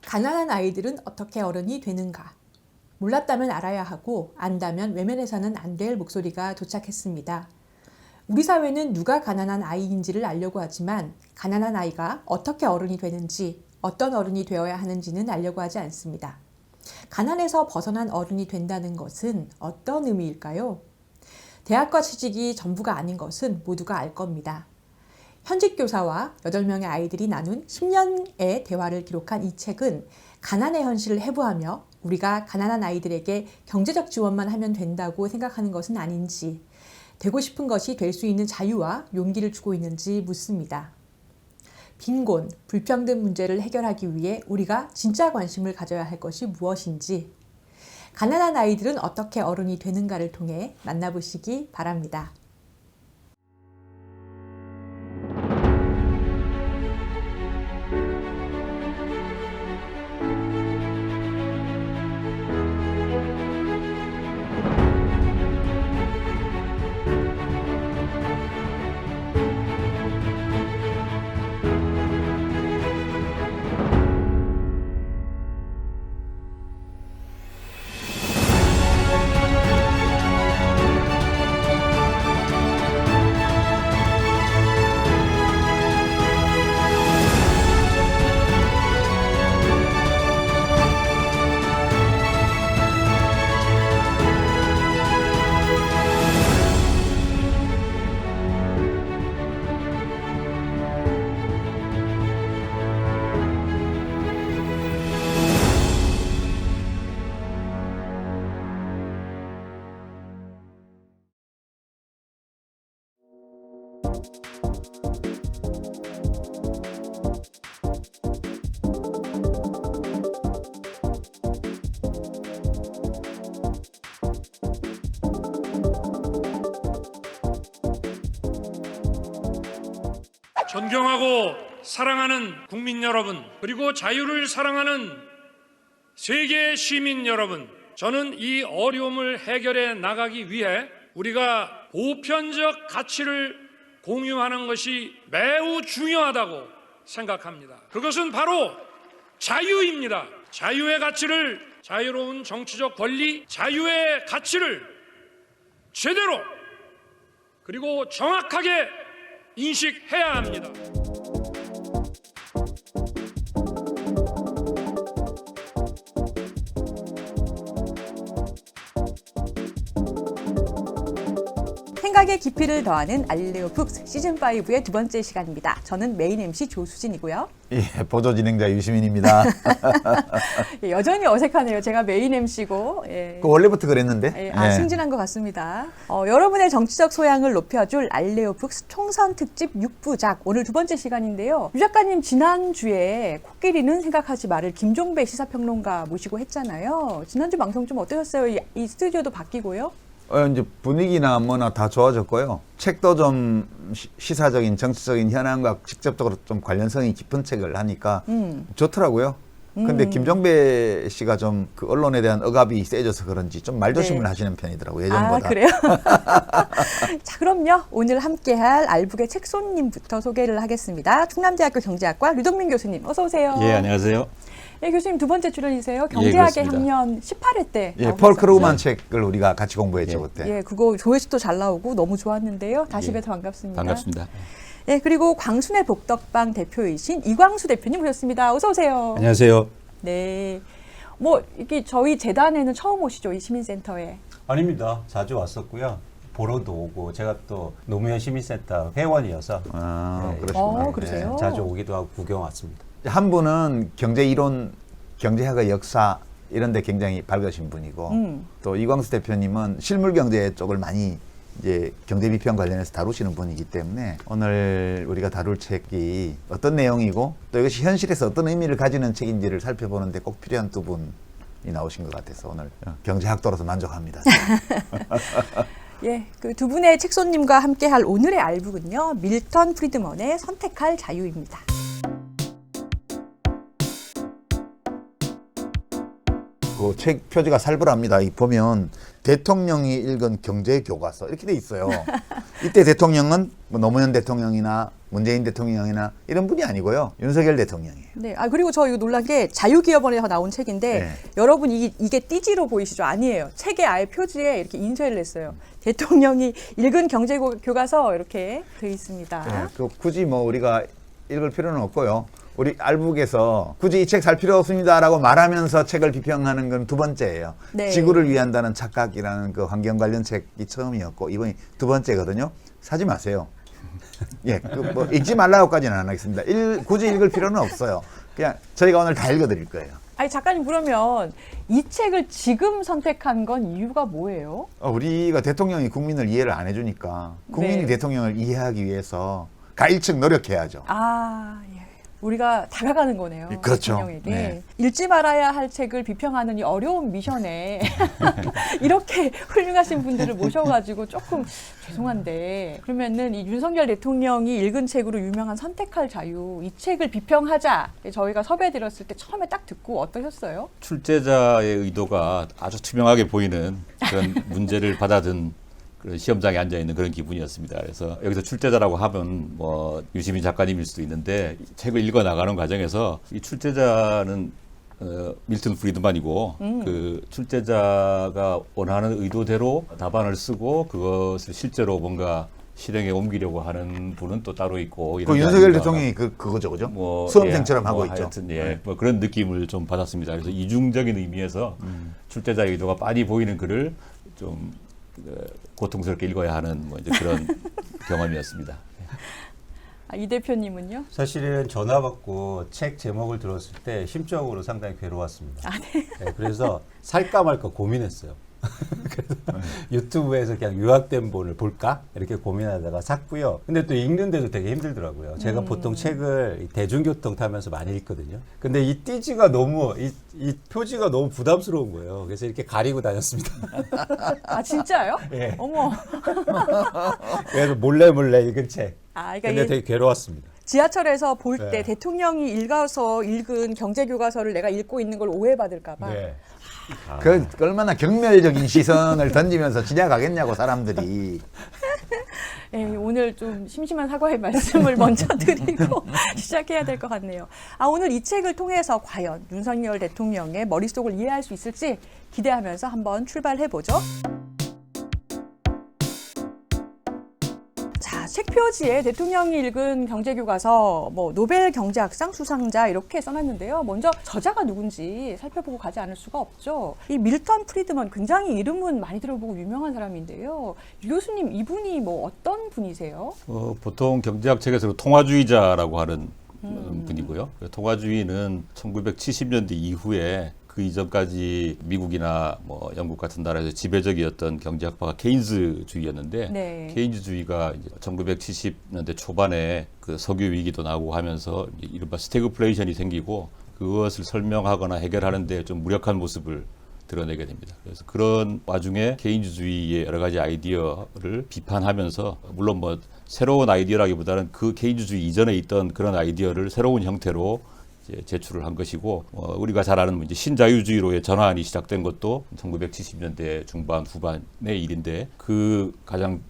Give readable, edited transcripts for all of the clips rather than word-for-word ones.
가난한 아이들은 어떻게 어른이 되는가? 몰랐다면 알아야 하고 안다면 외면해서는 안 될 목소리가 도착했습니다. 우리 사회는 누가 가난한 아이인지를 알려고 하지만 가난한 아이가 어떻게 어른이 되는지, 어떤 어른이 되어야 하는지는 알려고 하지 않습니다. 가난에서 벗어난 어른이 된다는 것은 어떤 의미일까요? 대학과 취직이 전부가 아닌 것은 모두가 알 겁니다. 현직 교사와 8명의 아이들이 나눈 10년의 대화를 기록한 이 책은 가난의 현실을 해부하며 우리가 가난한 아이들에게 경제적 지원만 하면 된다고 생각하는 것은 아닌지, 되고 싶은 것이 될 수 있는 자유와 용기를 주고 있는지 묻습니다. 빈곤, 불평등 문제를 해결하기 위해 우리가 진짜 관심을 가져야 할 것이 무엇인지, 가난한 아이들은 어떻게 어른이 되는가를 통해 만나보시기 바랍니다. 존경하고 사랑하는 국민 여러분, 그리고 자유를 사랑하는 세계 시민 여러분, 저는 이 어려움을 해결해 나가기 위해 우리가 보편적 가치를 공유하는 것이 매우 중요하다고 생각합니다. 그것은 바로 자유입니다. 자유의 가치를, 자유로운 정치적 권리, 자유의 가치를 제대로 그리고 정확하게 인식해야 합니다. 생각의 깊이를 더하는 알릴레오 북스 시즌5의 두 번째 시간입니다. 저는 메인 MC 조수진이고요. 예, 보조 진행자 유시민입니다. 예, 여전히 어색하네요. 제가 메인 MC고. 예. 원래부터 그랬는데. 예, 승진한 것 같습니다. 여러분의 정치적 소양을 높여줄 알릴레오 북스 총선 특집 6부작 오늘 두 번째 시간인데요. 유 작가님 지난주에 코끼리는 생각하지 말을 김종배 시사평론가 모시고 했잖아요. 지난주 방송 좀 어떠셨어요? 이 스튜디오도 바뀌고요. 이제 분위기나 뭐나 다 좋아졌고요. 책도 좀 시사적인 정치적인 현안과 직접적으로 좀 관련성이 깊은 책을 하니까 좋더라고요. 근데 김종배 씨가 좀 그 언론에 대한 억압이 세져서 그런지 좀 말조심을 하시는 편이더라고요, 예전보다. 아, 그래요? 자, 그럼요. 오늘 함께할 알북의 책손님부터 소개를 하겠습니다. 충남대학교 경제학과 류동민 교수님, 어서 오세요. 예, 안녕하세요. 예, 교수님 두 번째 출연이세요. 경제학의 예, 학년 18회 때. 예, 폴 크루만 책을 우리가 같이 공부했죠, 그때. 예, 그거 조회수도 잘 나오고 너무 좋았는데요. 다시 뵈서 반갑습니다. 반갑습니다. 예, 그리고 광순의 복덕방 대표이신 이광수 대표님 모셨습니다. 어서 오세요. 안녕하세요. 네. 뭐 이게 저희 재단에는 처음 오시죠, 이 시민센터에. 아닙니다. 자주 왔었고요. 보러도 오고 제가 또 노무현 시민센터 회원이어서 그러시구나. 그러세요? 자주 오기도 하고 구경 왔습니다. 한 분은 경제 이론, 경제학의 역사 이런 데 굉장히 밝으신 분이고 또 이광수 대표님은 실물 경제 쪽을 많이 이제 경제 비평 관련해서 다루시는 분이기 때문에 오늘 우리가 다룰 책이 어떤 내용이고 또 이것이 현실에서 어떤 의미를 가지는 책인지를 살펴보는데 꼭 필요한 두 분이 나오신 것 같아서 오늘 경제학도로서 만족합니다. 예, 그 두 분의 책손님과 함께할 오늘의 알북은요, 밀턴 프리드먼의 선택할 자유입니다. 그 책 표지가 살벌합니다. 이 보면 대통령이 읽은 경제 교과서 이렇게 돼 있어요. 이때 대통령은 뭐 노무현 대통령이나 문재인 대통령이나 이런 분이 아니고요. 윤석열 대통령이에요. 네. 아 그리고 저 이거 놀란 게 자유기업원에서 나온 책인데 네. 여러분 이게 띠지로 보이시죠? 아니에요. 책의 아예 표지에 이렇게 인쇄를 했어요. 대통령이 읽은 경제교과서 이렇게 돼 있습니다. 네, 그 굳이 뭐 우리가 읽을 필요는 없고요. 우리 알북에서 굳이 이 책 살 필요 없습니다라고 말하면서 책을 비평하는 건 두 번째예요. 네. 지구를 위한다는 착각이라는 그 환경 관련 책이 처음이었고 이번이 두 번째거든요. 사지 마세요. 예, 그 뭐 읽지 말라고까지는 안 하겠습니다. 굳이 읽을 필요는 없어요. 그냥 저희가 오늘 다 읽어드릴 거예요. 아니 작가님 그러면 이 책을 지금 선택한 건 이유가 뭐예요? 우리가 대통령이 국민을 이해를 안 해주니까 국민이 네. 대통령을 이해하기 위해서 가일층 노력해야죠. 아, 예. 우리가 다가가는 거네요. 그렇죠. 대통령에게. 네. 읽지 말아야 할 책을 비평하는 이 어려운 미션에 이렇게 훌륭하신 분들을 모셔가지고 조금 죄송한데 그러면은 이 윤석열 대통령이 읽은 책으로 유명한 선택할 자유 이 책을 비평하자 저희가 섭외드렸을 때 처음에 딱 듣고 어떠셨어요? 출제자의 의도가 아주 투명하게 보이는 그런 문제를 받아든 그런 시험장에 앉아 있는 그런 기분이었습니다. 그래서 여기서 출제자라고 하면 뭐 유시민 작가님일 수도 있는데 책을 읽어 나가는 과정에서 이 출제자는 밀턴 프리드만이고 그 출제자가 원하는 의도대로 답안을 쓰고 그것을 실제로 뭔가 실행에 옮기려고 하는 분은 또 따로 있고. 그 윤석열 대통령이 그거죠, 그죠? 뭐, 수험생처럼 예, 하고 뭐 있죠. 하여튼, 예, 뭐 그런 느낌을 좀 받았습니다. 그래서 이중적인 의미에서 출제자의 의도가 빤히 보이는 글을 좀 고통스럽게 읽어야 하는 뭐 이제 그런 경험이었습니다. 아, 이 대표님은요? 사실은 전화 받고 책 제목을 들었을 때 심적으로 상당히 괴로웠습니다. 네, 그래서 살까 말까 고민했어요. 그래서 유튜브에서 그냥 요약된 본을 볼까 이렇게 고민하다가 샀고요. 근데 또 읽는데도 되게 힘들더라고요. 제가 보통 책을 대중교통 타면서 많이 읽거든요. 근데 이 띠지가 너무 이 표지가 너무 부담스러운 거예요. 그래서 이렇게 가리고 다녔습니다. 아 진짜요? 예. 어머. 그래서 몰래 읽은 책. 아, 근데 그러니까 되게 괴로웠습니다. 지하철에서 볼 때 네. 대통령이 읽어서 읽은 경제교과서를 내가 읽고 있는 걸 오해받을까봐. 네. 그 얼마나 경멸적인 시선을 던지면서 지나가겠냐고 사람들이. 네, 오늘 좀 심심한 사과의 말씀을 먼저 드리고 시작해야 될 것 같네요. 아, 오늘 이 책을 통해서 과연 윤석열 대통령의 머릿속을 이해할 수 있을지 기대하면서 한번 출발해보죠. 자, 책 표지에 대통령이 읽은 경제교과서, 뭐 노벨 경제학상 수상자 이렇게 써놨는데요. 먼저 저자가 누군지 살펴보고 가지 않을 수가 없죠. 이 밀턴 프리드먼 굉장히 이름은 많이 들어보고 유명한 사람인데요. 유 교수님 이분이 뭐 어떤 분이세요? 보통 경제학 책에서 통화주의자라고 하는 분이고요. 통화주의는 1970년대 이후에 그 이전까지 미국이나 뭐 영국 같은 나라에서 지배적이었던 경제학파가 케인즈주의였는데 네. 케인즈주의가 이제 1970년대 초반에 그 석유 위기도 나고 하면서 이른바 스태그플레이션이 생기고 그것을 설명하거나 해결하는 데 좀 무력한 모습을 드러내게 됩니다. 그래서 그런 와중에 케인즈주의의 여러 가지 아이디어를 비판하면서 물론 뭐 새로운 아이디어라기보다는 그 케인즈주의 이전에 있던 그런 아이디어를 새로운 형태로 제출을 한 것이고 우리가 잘 아는 이제 신자유주의로의 전환이 시작된 것도 1970년대 중반 후반의 일인데 그 가장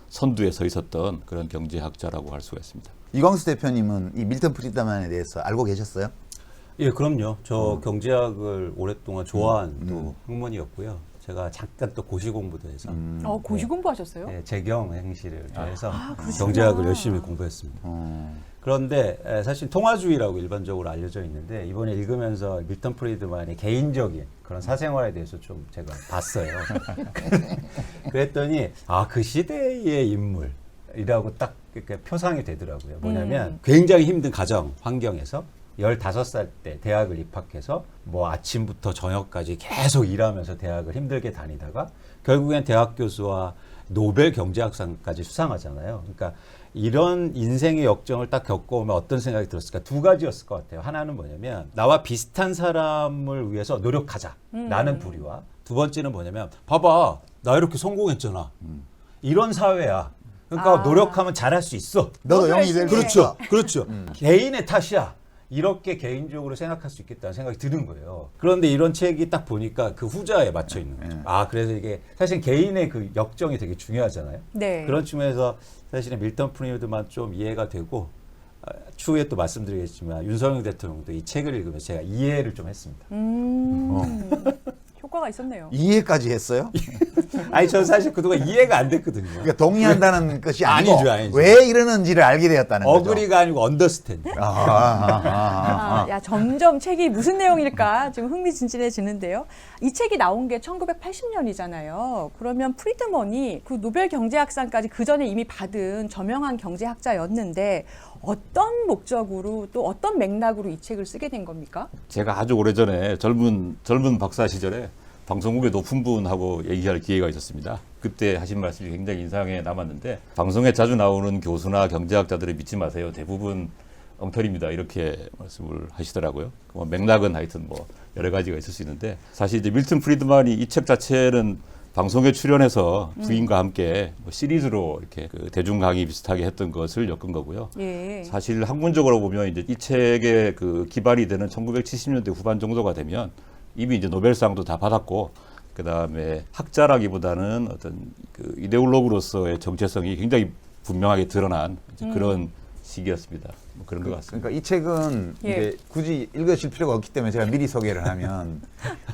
선두에 서 있었던 그런 경제학자라고 할 수가 있습니다. 이광수 대표님은 이 밀턴 프리드만에 대해서 알고 계셨어요? 예, 그럼요. 저 경제학을 오랫동안 좋아한 또 학문이었고요. 제가 잠깐 또 고시 공부도 해서 고시 공부하셨어요? 네, 재경 행시를 좋아해서 그러시구나. 경제학을 열심히 공부했습니다. 그런데 사실 통화주의라고 일반적으로 알려져 있는데 이번에 읽으면서 밀턴 프리드만의 개인적인 그런 사생활에 대해서 좀 제가 봤어요. 그랬더니 그 시대의 인물이라고 딱 이렇게 표상이 되더라고요. 뭐냐면 굉장히 힘든 가정 환경에서 15살 때 대학을 입학해서 뭐 아침부터 저녁까지 계속 일하면서 대학을 힘들게 다니다가 결국엔 대학 교수와 노벨 경제학상까지 수상하잖아요. 그러니까 이런 인생의 역정을 딱 겪어오면 어떤 생각이 들었을까? 두 가지였을 것 같아요. 하나는 뭐냐면 나와 비슷한 사람을 위해서 노력하자. 라는 부류와 두 번째는 뭐냐면 봐봐 나 이렇게 성공했잖아. 이런 사회야. 그러니까 노력하면 잘할 수 있어. 너도 영이 될 수 있어. 그렇죠. 개인의 탓이야. 이렇게 개인적으로 생각할 수 있겠다는 생각이 드는 거예요. 그런데 이런 책이 딱 보니까 그 후자에 맞춰 있는 거죠. 아, 그래서 이게 사실 개인의 그 역정이 되게 중요하잖아요. 네. 그런 측면에서 사실은 밀턴 프리드만 좀 이해가 되고 추후에 또 말씀드리겠지만 윤석열 대통령도 이 책을 읽으면서 제가 이해를 좀 했습니다. 효과가 있었네요. 이해까지 했어요? 아니 저는 사실 그동안 이해가 안 됐거든요. 그러니까 동의한다는 것이 아니고 아니죠. 왜 이러는지를 알게 되었다는 거죠. 어그리가 아니고 언더스탠드. 야, 점점 책이 무슨 내용일까 지금 흥미진진해지는데요. 이 책이 나온 게 1980년이잖아요. 그러면 프리드먼이 그 노벨 경제학상까지 그 전에 이미 받은 저명한 경제학자였는데 어떤 목적으로 또 어떤 맥락으로 이 책을 쓰게 된 겁니까? 제가 아주 오래전에 젊은 박사 시절에 방송국에 높은 분하고 얘기할 기회가 있었습니다. 그때 하신 말씀이 굉장히 인상에 남았는데 방송에 자주 나오는 교수나 경제학자들을 믿지 마세요. 대부분 엉터리입니다. 이렇게 말씀을 하시더라고요. 뭐 맥락은 하여튼 뭐 여러 가지가 있을 수 있는데 사실 이제 밀턴 프리드만이 이 책 자체는 방송에 출연해서 부인과 함께 뭐 시리즈로 이렇게 그 대중 강의 비슷하게 했던 것을 엮은 거고요. 예. 사실 학문적으로 보면 이제 이 책의 그 기반이 되는 1970년대 후반 정도가 되면 이미 이제 노벨상도 다 받았고 그 다음에 학자라기보다는 어떤 그 이데올로그로서의 정체성이 굉장히 분명하게 드러난 이제 그런 시기였습니다. 뭐 그런 것 같습니다. 그러니까 이 책은 예. 이제 굳이 읽으실 필요가 없기 때문에 제가 미리 소개를 하면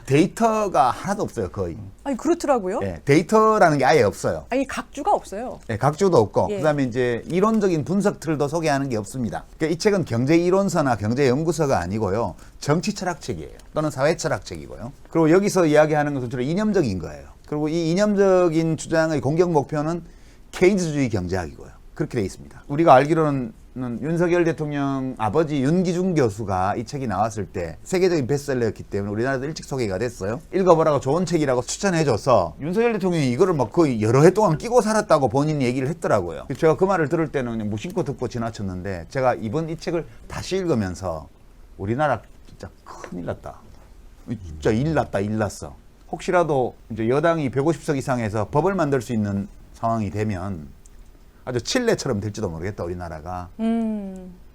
데이터가 하나도 없어요, 거의. 아니 그렇더라고요. 예, 데이터라는 게 아예 없어요. 아니 각주가 없어요. 예, 각주도 없고 예. 그다음에 이제 이론적인 분석 틀도 소개하는 게 없습니다. 그러니까 이 책은 경제 이론서나 경제 연구서가 아니고요. 정치 철학 책이에요. 또는 사회 철학 책이고요. 그리고 여기서 이야기하는 것은 주로 이념적인 거예요. 그리고 이 이념적인 주장의 공격 목표는 케인즈주의 경제학이고요. 그렇게 돼 있습니다. 우리가 알기로는 윤석열 대통령 아버지 윤기중 교수가 이 책이 나왔을 때 세계적인 베스트셀러였기 때문에 우리나라도 일찍 소개가 됐어요. 읽어보라고 좋은 책이라고 추천해줘서 윤석열 대통령이 이거를 막 거의 여러 해 동안 끼고 살았다고 본인이 얘기를 했더라고요. 제가 그 말을 들을 때는 그냥 무심코 듣고 지나쳤는데 제가 이번 이 책을 다시 읽으면서 우리나라 진짜 큰일 났다. 진짜 일 났어. 혹시라도 이제 여당이 150석 이상에서 법을 만들 수 있는 상황이 되면 아주 칠레처럼 될지도 모르겠다, 우리나라가.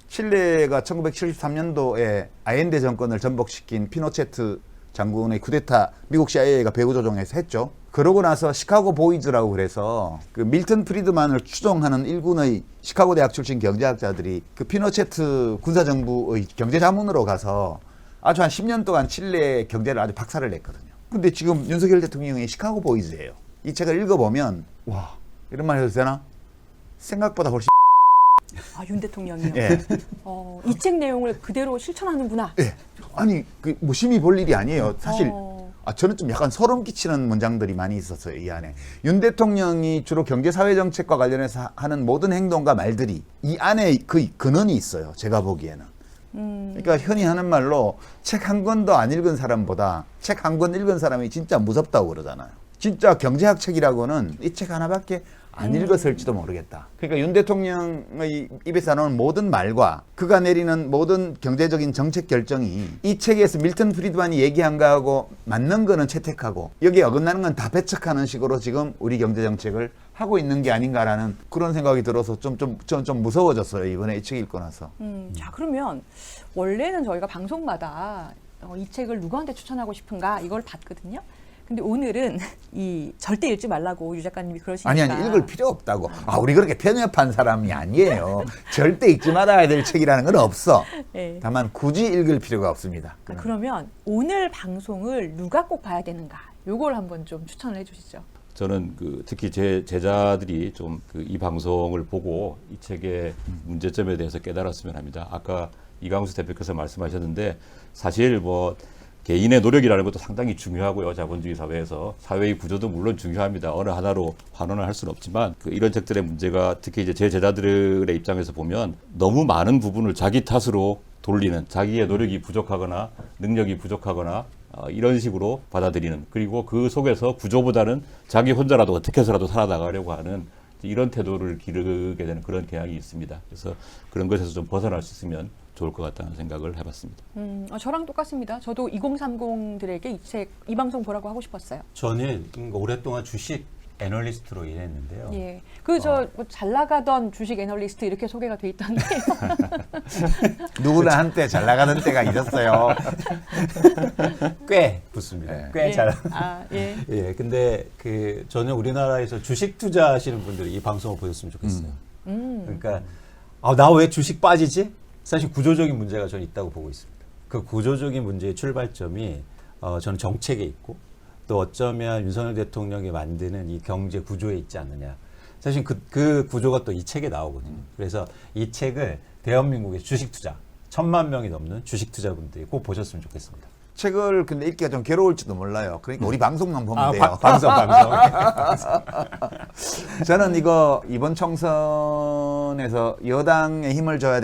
칠레가 1973년도에 아엔데 정권을 전복시킨 피노체트 장군의 쿠데타 미국 CIA가 배후 조종해서 했죠. 그러고 나서 시카고 보이즈라고 그래서 그 밀턴 프리드만을 추종하는 일군의 시카고 대학 출신 경제학자들이 그 피노체트 군사정부의 경제자문으로 가서 아주 한 10년 동안 칠레 경제를 아주 박살을 냈거든요. 근데 지금 윤석열 대통령이 시카고 보이즈예요. 이 책을 읽어보면 와, 이런 말 해도 되나? 생각보다 훨씬 윤 대통령이요. 예. 이 책 내용을 그대로 실천하는구나. 예. 아니 그 무심히 볼 일이 아니에요. 사실 저는 좀 약간 소름 끼치는 문장들이 많이 있었어요. 이 안에 윤 대통령이 주로 경제 사회 정책과 관련해서 하는 모든 행동과 말들이 이 안에 그 근원이 있어요. 제가 보기에는. 그러니까 흔히 하는 말로 책 한 권도 안 읽은 사람보다 책 한 권 읽은 사람이 진짜 무섭다고 그러잖아요. 진짜 경제학 책이라고는 이 책 하나밖에 안 읽었을지도 모르겠다. 그러니까 윤 대통령의 입에서 나오는 모든 말과 그가 내리는 모든 경제적인 정책 결정이 이 책에서 밀턴 프리드만이 얘기한 거하고 맞는 거는 채택하고 여기에 어긋나는 건 다 배척하는 식으로 지금 우리 경제 정책을 하고 있는 게 아닌가라는 그런 생각이 들어서 좀 무서워졌어요. 이번에 이 책 읽고 나서. 자, 그러면 원래는 저희가 방송마다 이 책을 누구한테 추천하고 싶은가 이걸 봤거든요. 근데 오늘은 이 절대 읽지 말라고 유 작가님이 그러시니까 아니 읽을 필요 없다고. 우리 그렇게 편협한 사람이 아니에요. 절대 읽지 말아야 될 책이라는 건 없어. 네. 다만 굳이 읽을 필요가 없습니다. 그러면 오늘 방송을 누가 꼭 봐야 되는가? 요걸 한번 좀 추천을 해주시죠. 저는 그 특히 제 제자들이 좀 그 이 방송을 보고 이 책의 문제점에 대해서 깨달았으면 합니다. 아까 이광수 대표께서 말씀하셨는데 사실 뭐 개인의 노력이라는 것도 상당히 중요하고요. 자본주의 사회에서 사회의 구조도 물론 중요합니다. 어느 하나로 환원을 할 수는 없지만 이런 책들의 문제가 특히 이제 제 제자들의 입장에서 보면 너무 많은 부분을 자기 탓으로 돌리는, 자기의 노력이 부족하거나 능력이 부족하거나 이런 식으로 받아들이는, 그리고 그 속에서 구조보다는 자기 혼자라도 어떻게 해서라도 살아나가려고 하는 이런 태도를 기르게 되는 그런 경향이 있습니다. 그래서 그런 것에서 좀 벗어날 수 있으면 좋을 것 같다는 생각을 해봤습니다. 저랑 똑같습니다. 저도 2030들에게 이 방송 보라고 하고 싶었어요. 저는 오랫동안 주식 애널리스트로 일했는데요. 예. 그 저 잘 나가던 주식 애널리스트 이렇게 소개가 돼 있던데. 누구나 한때 잘 나가던 때가 있었어요. 꽤 붙습니다. 네. 꽤 예. 잘. 아, 예. 예, 근데 그 저는 우리나라에서 주식 투자하시는 분들이 이 방송을 보셨으면 좋겠어요. 그러니까 나 왜 주식 빠지지? 사실 구조적인 문제가 저는 있다고 보고 있습니다. 그 구조적인 문제의 출발점이 저는 정책에 있고 또 어쩌면 윤석열 대통령이 만드는 이 경제 구조에 있지 않느냐. 사실 그 구조가 또 이 책에 나오거든요. 그래서 이 책을 대한민국의 주식 투자 1,000만 명이 넘는 주식 투자분들이 꼭 보셨으면 좋겠습니다. 책을 근데 읽기가 좀 괴로울지도 몰라요. 그러니까 우리 방송만 보면 돼요. 방송. 저는 이거 이번 총선에서 여당에 힘을 줘야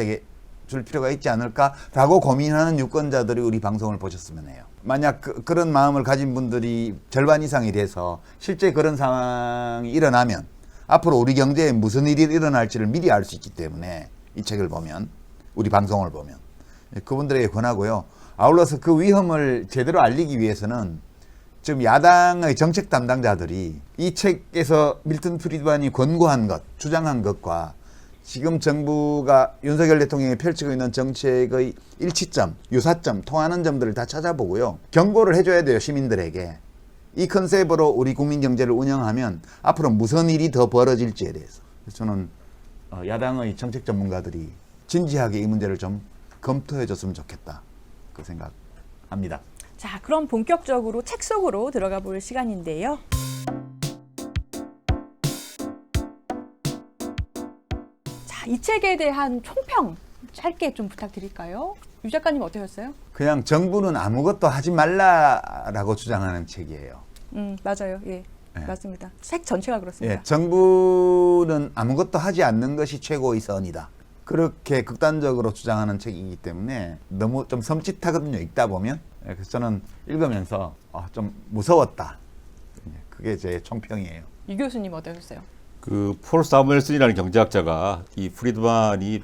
줄 필요가 있지 않을까라고 고민하는 유권자들이 우리 방송을 보셨으면 해요. 만약 그런 마음을 가진 분들이 절반 이상이 돼서 실제 그런 상황이 일어나면 앞으로 우리 경제에 무슨 일이 일어날지를 미리 알 수 있기 때문에 이 책을 보면, 우리 방송을 보면 그분들에게 권하고요. 아울러서 그 위험을 제대로 알리기 위해서는 지금 야당의 정책 담당자들이 이 책에서 밀턴 프리드만이 권고한 것, 주장한 것과 지금 정부가 윤석열 대통령이 펼치고 있는 정책의 일치점, 유사점, 통하는 점들을 다 찾아보고요. 경고를 해줘야 돼요, 시민들에게. 이 컨셉으로 우리 국민 경제를 운영하면 앞으로 무슨 일이 더 벌어질지에 대해서. 그래서 저는 야당의 정책 전문가들이 진지하게 이 문제를 좀 검토해 줬으면 좋겠다. 그 생각합니다. 자, 그럼 본격적으로 책 속으로 들어가 볼 시간인데요. 자, 이 책에 대한 총평 짧게 좀 부탁드릴까요? 유 작가님 어떠셨어요? 그냥 정부는 아무것도 하지 말라라고 주장하는 책이에요. 맞아요. 예. 네. 맞습니다. 책 전체가 그렇습니다. 예, 정부는 아무것도 하지 않는 것이 최고의 선이다. 그렇게 극단적으로 주장하는 책이기 때문에 너무 좀 섬찟하거든요. 읽다 보면. 예, 그래서 저는 읽으면서 좀 무서웠다. 예, 그게 제 총평이에요. 유 교수님 어떠셨어요? 그 폴 사무엘슨이라는 경제학자가 이 프리드만이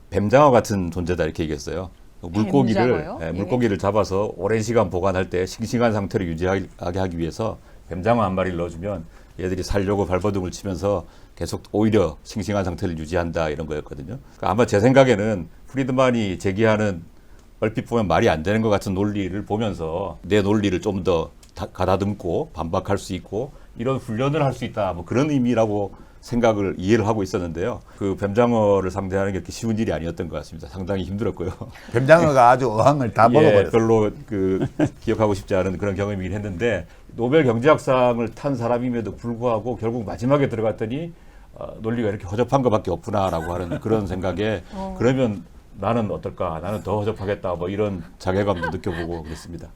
뱀장어 같은 존재다 이렇게 얘기했어요. 뱀장어요? 물고기를 잡아서 오랜 시간 보관할 때 싱싱한 상태를 유지하게 하기 위해서 뱀장어 한 마리를 넣어주면 얘들이 살려고 발버둥을 치면서 계속 오히려 싱싱한 상태를 유지한다 이런 거였거든요. 그러니까 아마 제 생각에는 프리드만이 제기하는 얼핏 보면 말이 안 되는 것 같은 논리를 보면서 내 논리를 좀 더 가다듬고 반박할 수 있고 이런 훈련을 할 수 있다 뭐 그런 의미라고 생각을 이해를 하고 있었는데요. 그 뱀장어를 상대하는 게 그렇게 쉬운 일이 아니었던 것 같습니다. 상당히 힘들었고요. 뱀장어가 아주 어항을 다 먹어버렸어요. 별로 기억하고 싶지 않은 그런 경험이긴 했는데 노벨 경제학상을 탄 사람임에도 불구하고 결국 마지막에 들어갔더니 논리가 이렇게 허접한 것밖에 없구나라고 하는 그런 생각에 그러면 나는 어떨까? 나는 더 허접하겠다. 뭐 이런 자괴감도 느껴보고 그랬습니다.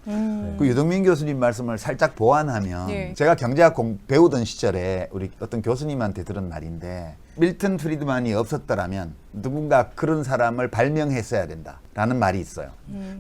그 유동민 교수님 말씀을 살짝 보완하면 예. 제가 경제학 배우던 시절에 우리 어떤 교수님한테 들은 말인데 밀턴 프리드만이 없었더라면 누군가 그런 사람을 발명했어야 된다라는 말이 있어요.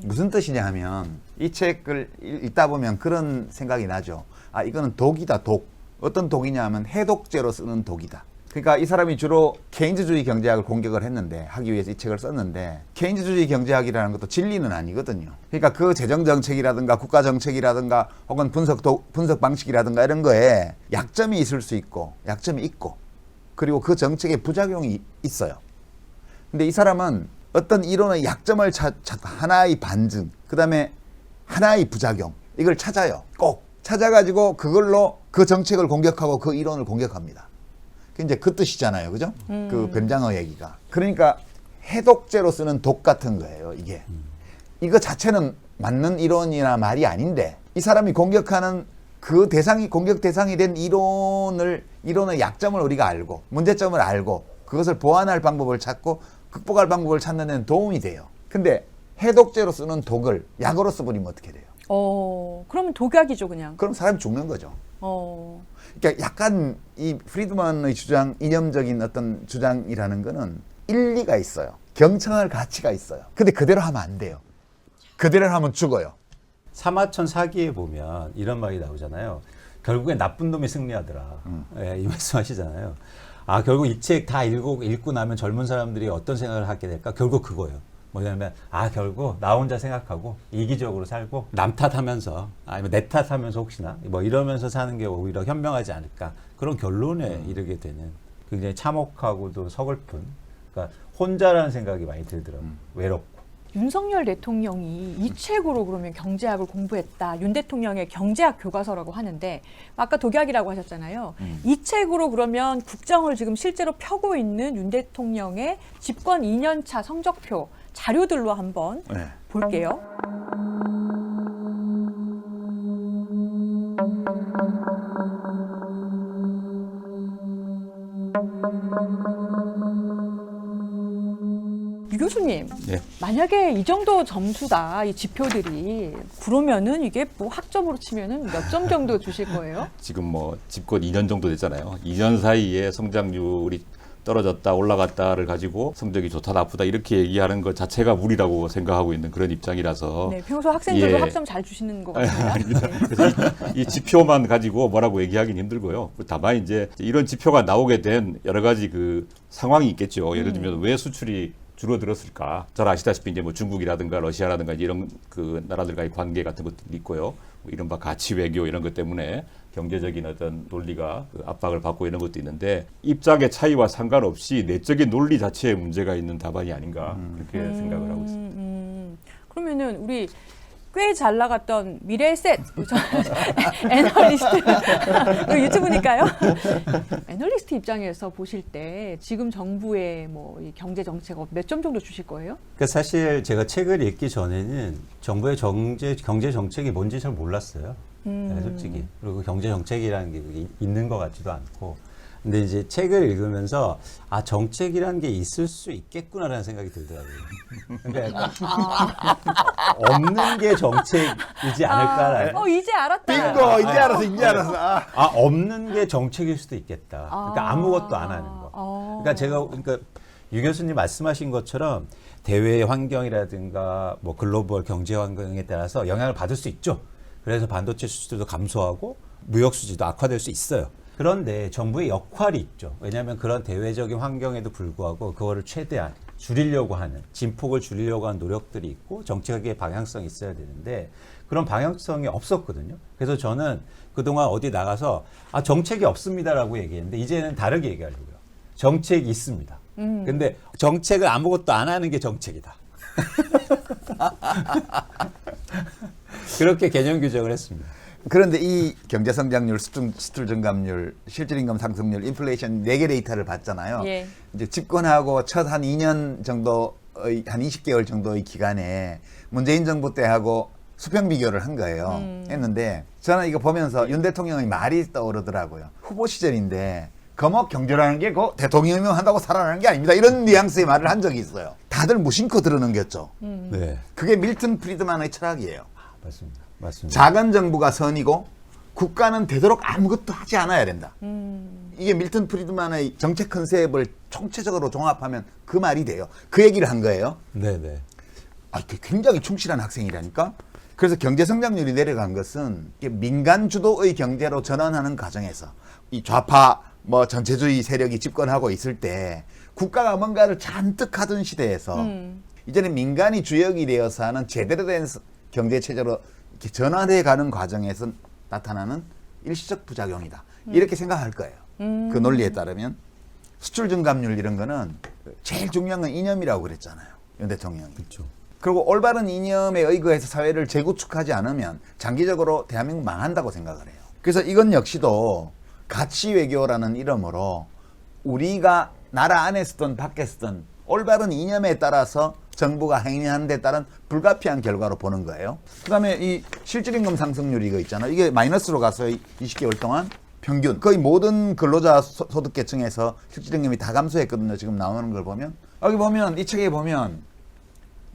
무슨 뜻이냐 하면 이 책을 읽다 보면 그런 생각이 나죠. 이거는 독이다, 독. 어떤 독이냐 하면 해독제로 쓰는 독이다. 그러니까 이 사람이 주로 케인즈주의 경제학을 공격을 했는데 하기 위해서 이 책을 썼는데 케인즈주의 경제학이라는 것도 진리는 아니거든요. 그러니까 그 재정 정책이라든가 국가 정책이라든가 혹은 분석 방식이라든가 이런 거에 약점이 있을 수 있고 약점이 있고 그리고 그 정책에 부작용이 있어요. 근데 이 사람은 어떤 이론의 약점을 하나의 반증, 그다음에 하나의 부작용 이걸 찾아요. 꼭 찾아가지고 그걸로 그 정책을 공격하고 그 이론을 공격합니다. 이제 그 뜻이잖아요. 그죠? 그 뱀장어 얘기가. 그러니까 해독제로 쓰는 독 같은 거예요, 이게. 이거 자체는 맞는 이론이나 말이 아닌데 이 사람이 공격하는 그 공격 대상이 된 이론의 약점을 우리가 알고 문제점을 알고 그것을 보완할 방법을 찾고 극복할 방법을 찾는 데는 도움이 돼요. 근데 해독제로 쓰는 독을 약으로 써버리면 어떻게 돼요? 그러면 독약이죠, 그냥. 그럼 사람이 죽는 거죠. 그러니까 약간 이 프리드만의 주장, 이념적인 어떤 주장이라는 거는 일리가 있어요. 경청할 가치가 있어요. 근데 그대로 하면 안 돼요. 그대로 하면 죽어요. 사마천 사기에 보면 이런 말이 나오잖아요. 결국엔 나쁜 놈이 승리하더라. 예, 이 말씀하시잖아요. 결국 이 책 다 읽고 나면 젊은 사람들이 어떤 생각을 하게 될까? 결국 그거예요. 뭐냐면 결국 나 혼자 생각하고 이기적으로 살고 남 탓하면서 아니면 내 탓하면서 혹시나 뭐 이러면서 사는 게 오히려 현명하지 않을까 그런 결론에 이르게 되는 굉장히 참혹하고도 서글픈 그러니까 혼자라는 생각이 많이 들더라고요. 외롭고. 윤석열 대통령이 이 책으로 그러면 경제학을 공부했다. 윤 대통령의 경제학 교과서라고 하는데 아까 독약이라고 하셨잖아요. 이 책으로 그러면 국정을 지금 실제로 펴고 있는 윤 대통령의 집권 2년차 성적표 자료들로 한번 네. 볼게요. 유 교수님, 네. 만약에 이 정도 점수다, 이 지표들이 그러면은 이게 뭐 학점으로 치면은 몇 점 정도 주실 거예요? 지금 뭐 집권 2년 정도 됐잖아요. 2년 사이에 성장률이 떨어졌다 올라갔다를 가지고 성적이 좋다 나쁘다 이렇게 얘기하는 것 자체가 무리라고 생각하고 있는 그런 입장이라서 네, 평소 학생들도 예. 학점 잘 주시는 것 같아요. 아닙니다. 그래서 이 지표만 가지고 뭐라고 얘기하기는 힘들고요. 다만 이제 이런 지표가 나오게 된 여러 가지 그 상황이 있겠죠. 예를 들면 왜 수출이 줄어들었을까? 잘 아시다시피 이제 뭐 중국이라든가 러시아라든가 이런 그 나라들과의 관계 같은 것도 있고요. 뭐 이른바 가치 외교 이런 것 때문에 경제적인 어떤 논리가 그 압박을 받고 이런 것도 있는데 입장의 차이와 상관없이 내적인 논리 자체에 문제가 있는 답안이 아닌가 그렇게 생각을 하고 있습니다. 그러면은 우리 꽤 잘 나갔던 미래셋 애널리스트 이거 유튜브니까요. 애널리스트 입장에서 보실 때 지금 정부의 뭐 이 경제 정책 몇 점 정도 주실 거예요? 그러니까 사실 제가 책을 읽기 전에는 정부의 경제 정책이 뭔지 잘 몰랐어요. 네, 솔직히. 그리고 경제 정책이라는 게 있는 것 같지도 않고. 근데 이제 책을 읽으면서 정책이라는 게 있을 수 있겠구나라는 생각이 들더라고요. 그러니까 없는 게 정책이지 않을까라는. 이제 알았다. 빙고 이제 알았어. 없는 게 정책일 수도 있겠다. 그러니까 아무것도 안 하는 거. 그러니까 유 교수님 말씀하신 것처럼 대외 환경이라든가 뭐 글로벌 경제 환경에 따라서 영향을 받을 수 있죠. 그래서 반도체 수출도 감소하고 무역 수지도 악화될 수 있어요. 그런데 정부의 역할이 있죠. 왜냐하면 그런 대외적인 환경에도 불구하고 그거를 최대한 줄이려고 하는, 진폭을 줄이려고 하는 노력들이 있고 정책의 방향성이 있어야 되는데 그런 방향성이 없었거든요. 그래서 저는 그동안 어디 나가서 정책이 없습니다라고 얘기했는데 이제는 다르게 얘기하려고요. 정책이 있습니다. 근데 정책을 아무것도 안 하는 게 정책이다. 그렇게 개념 규정을 했습니다. 그런데 이 경제 성장률, 수출 증감률, 실질임금 상승률, 인플레이션 4개 데이터를 봤잖아요. 예. 이제 집권하고 첫 한 2년 정도의 한 20개월 정도의 기간에 문재인 정부 때하고 수평 비교를 한 거예요. 했는데 저는 이거 보면서 윤 대통령의 말이 떠오르더라고요. 후보 시절인데 거목 경제라는 게 그 대통령이 한다고 살아나는 게 아닙니다. 이런 뉘앙스의 말을 한 적이 있어요. 다들 무심코 들어넘겼죠. 네, 그게 밀턴 프리드만의 철학이에요. 맞습니다. 맞습니다. 작은 정부가 선이고 국가는 되도록 아무것도 하지 않아야 된다. 이게 밀턴 프리드만의 정책 컨셉을 총체적으로 종합하면 그 말이 돼요. 그 얘기를 한 거예요. 네네. 굉장히 충실한 학생이라니까. 그래서 경제 성장률이 내려간 것은 민간 주도의 경제로 전환하는 과정에서 이 좌파 뭐 전체주의 세력이 집권하고 있을 때 국가가 뭔가를 잔뜩 하던 시대에서 이제는 민간이 주역이 되어서 하는 제대로 된 경제 체제로 이렇게 전환해 가는 과정에서 나타나는 일시적 부작용이다. 이렇게 생각할 거예요. 그 논리에 따르면 수출 증감률 이런 거는 제일 중요한 건 이념이라고 그랬잖아요. 윤 대통령이. 그렇죠. 그리고 올바른 이념에 의거해서 사회를 재구축하지 않으면 장기적으로 대한민국 망한다고 생각을 해요. 그래서 이건 역시도 가치 외교라는 이름으로 우리가 나라 안에서든 밖에서든 올바른 이념에 따라서 정부가 행위하는 데 따른 불가피한 결과로 보는 거예요. 그다음에 이 실질임금 상승률 이거 있잖아요. 이게 마이너스로 가서 20개월 동안 평균 거의 모든 근로자 소득 계층에서 실질임금이 다 감소했거든요. 지금 나오는 걸 보면 여기 보면 이 책에 보면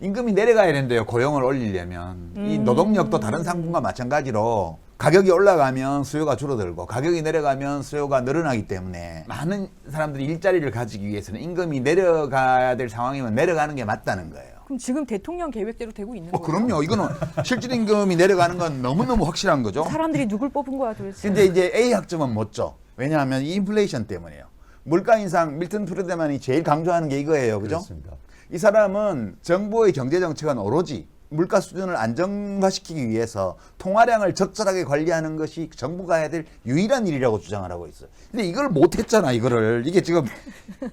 임금이 내려가야 된대요. 고용을 올리려면. 이 노동력도 다른 상품과 마찬가지로 가격이 올라가면 수요가 줄어들고 가격이 내려가면 수요가 늘어나기 때문에 많은 사람들이 일자리를 가지기 위해서는 임금이 내려가야 될 상황이면 내려가는 게 맞다는 거예요. 그럼 지금 대통령 계획대로 되고 있는 거예요? 그럼요. 이거는 실질임금이 내려가는 건 너무너무 확실한 거죠. 사람들이 누굴 뽑은 거야 도대체? 근데 이제 A 학점은 못 줘. 왜냐하면 이 인플레이션 때문에요. 물가 인상 밀턴 프리드만이 제일 강조하는 게 이거예요. 그죠? 그렇습니다. 이 사람은 정부의 경제 정책은 오로지 물가 수준을 안정화시키기 위해서 통화량을 적절하게 관리하는 것이 정부가 해야 될 유일한 일이라고 주장을 하고 있어요. 근데 이걸 못했잖아, 이거를. 이게 지금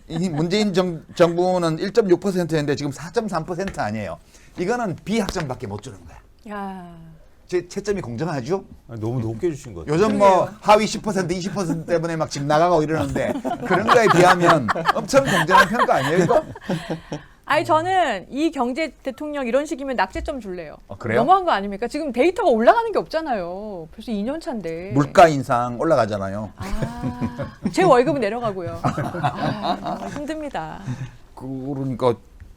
이 문재인 정부는 1.6%인데 지금 4.3% 아니에요. 이거는 비학점밖에 못 주는 거야. 야. 제 채점이 공정하죠? 너무 높게 주신 것 같아요. 요즘 뭐 하위 10%, 20% 때문에 막 집 나가고 이러는데 그런 거에 비하면 엄청 공정한 평가 아니에요, 이거? 아니 저는 이 경제 대통령 이런 식이면 낙제점 줄래요. 그래요? 너무한 거 아닙니까? 지금 데이터가 올라가는 게 없잖아요. 벌써 2년 차인데. 물가 인상 올라가잖아요. 제 월급은 내려가고요. 힘듭니다. 그러니까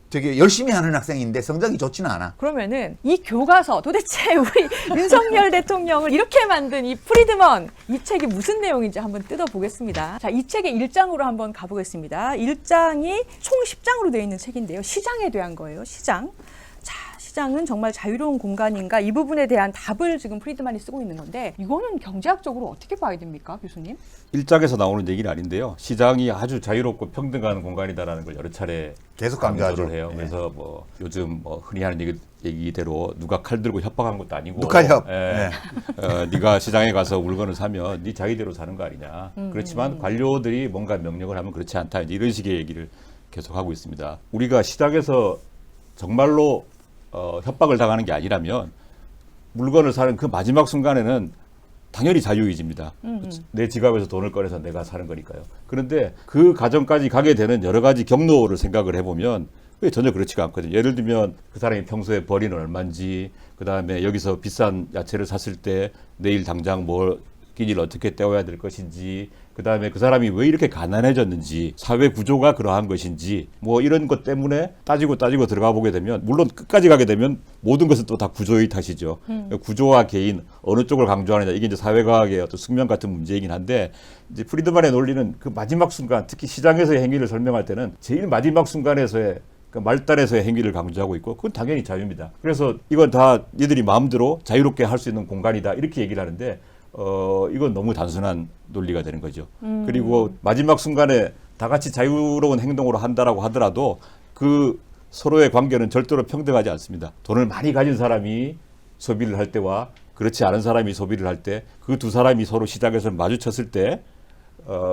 되게 열심히 하는 학생인데 성적이 좋지는 않아. 그러면은 이 교과서 도대체 우리 윤석열 대통령을 이렇게 만든 이 프리드먼 이 책이 무슨 내용인지 한번 뜯어보겠습니다. 자, 이 책의 1장으로 한번 가보겠습니다. 1장이 총 10장으로 되어 있는 책인데요. 시장에 대한 거예요. 시장. 자, 시장은 정말 자유로운 공간인가 이 부분에 대한 답을 지금 프리드만이 쓰고 있는 건데 이거는 경제학적으로 어떻게 봐야 됩니까, 교수님? 일장에서 나오는 얘기는 아닌데요. 시장이 아주 자유롭고 평등한 공간이다라는 걸 여러 차례 계속 강조하죠. 강조를 해요. 예. 그래서 뭐 요즘 뭐 흔히 하는 얘기대로 누가 칼 들고 협박한 것도 아니고 누가협. 예. 네가 시장에 가서 물건을 사면 네 자기대로 사는 거 아니냐. 그렇지만 관료들이 뭔가 명령을 하면 그렇지 않다. 이제 이런 식의 얘기를 계속 하고 있습니다. 우리가 시장에서 정말로 협박을 당하는 게 아니라면 물건을 사는 그 마지막 순간에는 당연히 자유의지입니다. 내 지갑에서 돈을 꺼내서 내가 사는 거니까요. 그런데 그 과정까지 가게 되는 여러 가지 경로를 생각을 해보면 그게 전혀 그렇지가 않거든요. 예를 들면 그 사람이 평소에 벌이는 얼마인지, 그 다음에 여기서 비싼 야채를 샀을 때 내일 당장 뭘 끼니를 어떻게 때워야 될 것인지, 그 다음에 그 사람이 왜 이렇게 가난해졌는지, 사회 구조가 그러한 것인지, 뭐 이런 것 때문에 따지고 들어가 보게 되면, 물론 끝까지 가게 되면 모든 것은 또 다 구조의 탓이죠. 구조와 개인 어느 쪽을 강조하느냐, 이게 이제 사회과학의 어떤 숙명 같은 문제이긴 한데, 이제 프리드만의 논리는 그 마지막 순간, 특히 시장에서의 행위를 설명할 때는 제일 마지막 순간에서의 그 말단에서의 행위를 강조하고 있고, 그건 당연히 자유입니다. 그래서 이건 다 얘들이 마음대로 자유롭게 할 수 있는 공간이다, 이렇게 얘기를 하는데, 이건 너무 단순한 논리가 되는 거죠. 그리고 마지막 순간에 다 같이 자유로운 행동으로 한다라고 하더라도 그 서로의 관계는 절대로 평등하지 않습니다. 돈을 많이 가진 사람이 소비를 할 때와 그렇지 않은 사람이 소비를 할 때 그 두 사람이 서로 시장에서 마주쳤을 때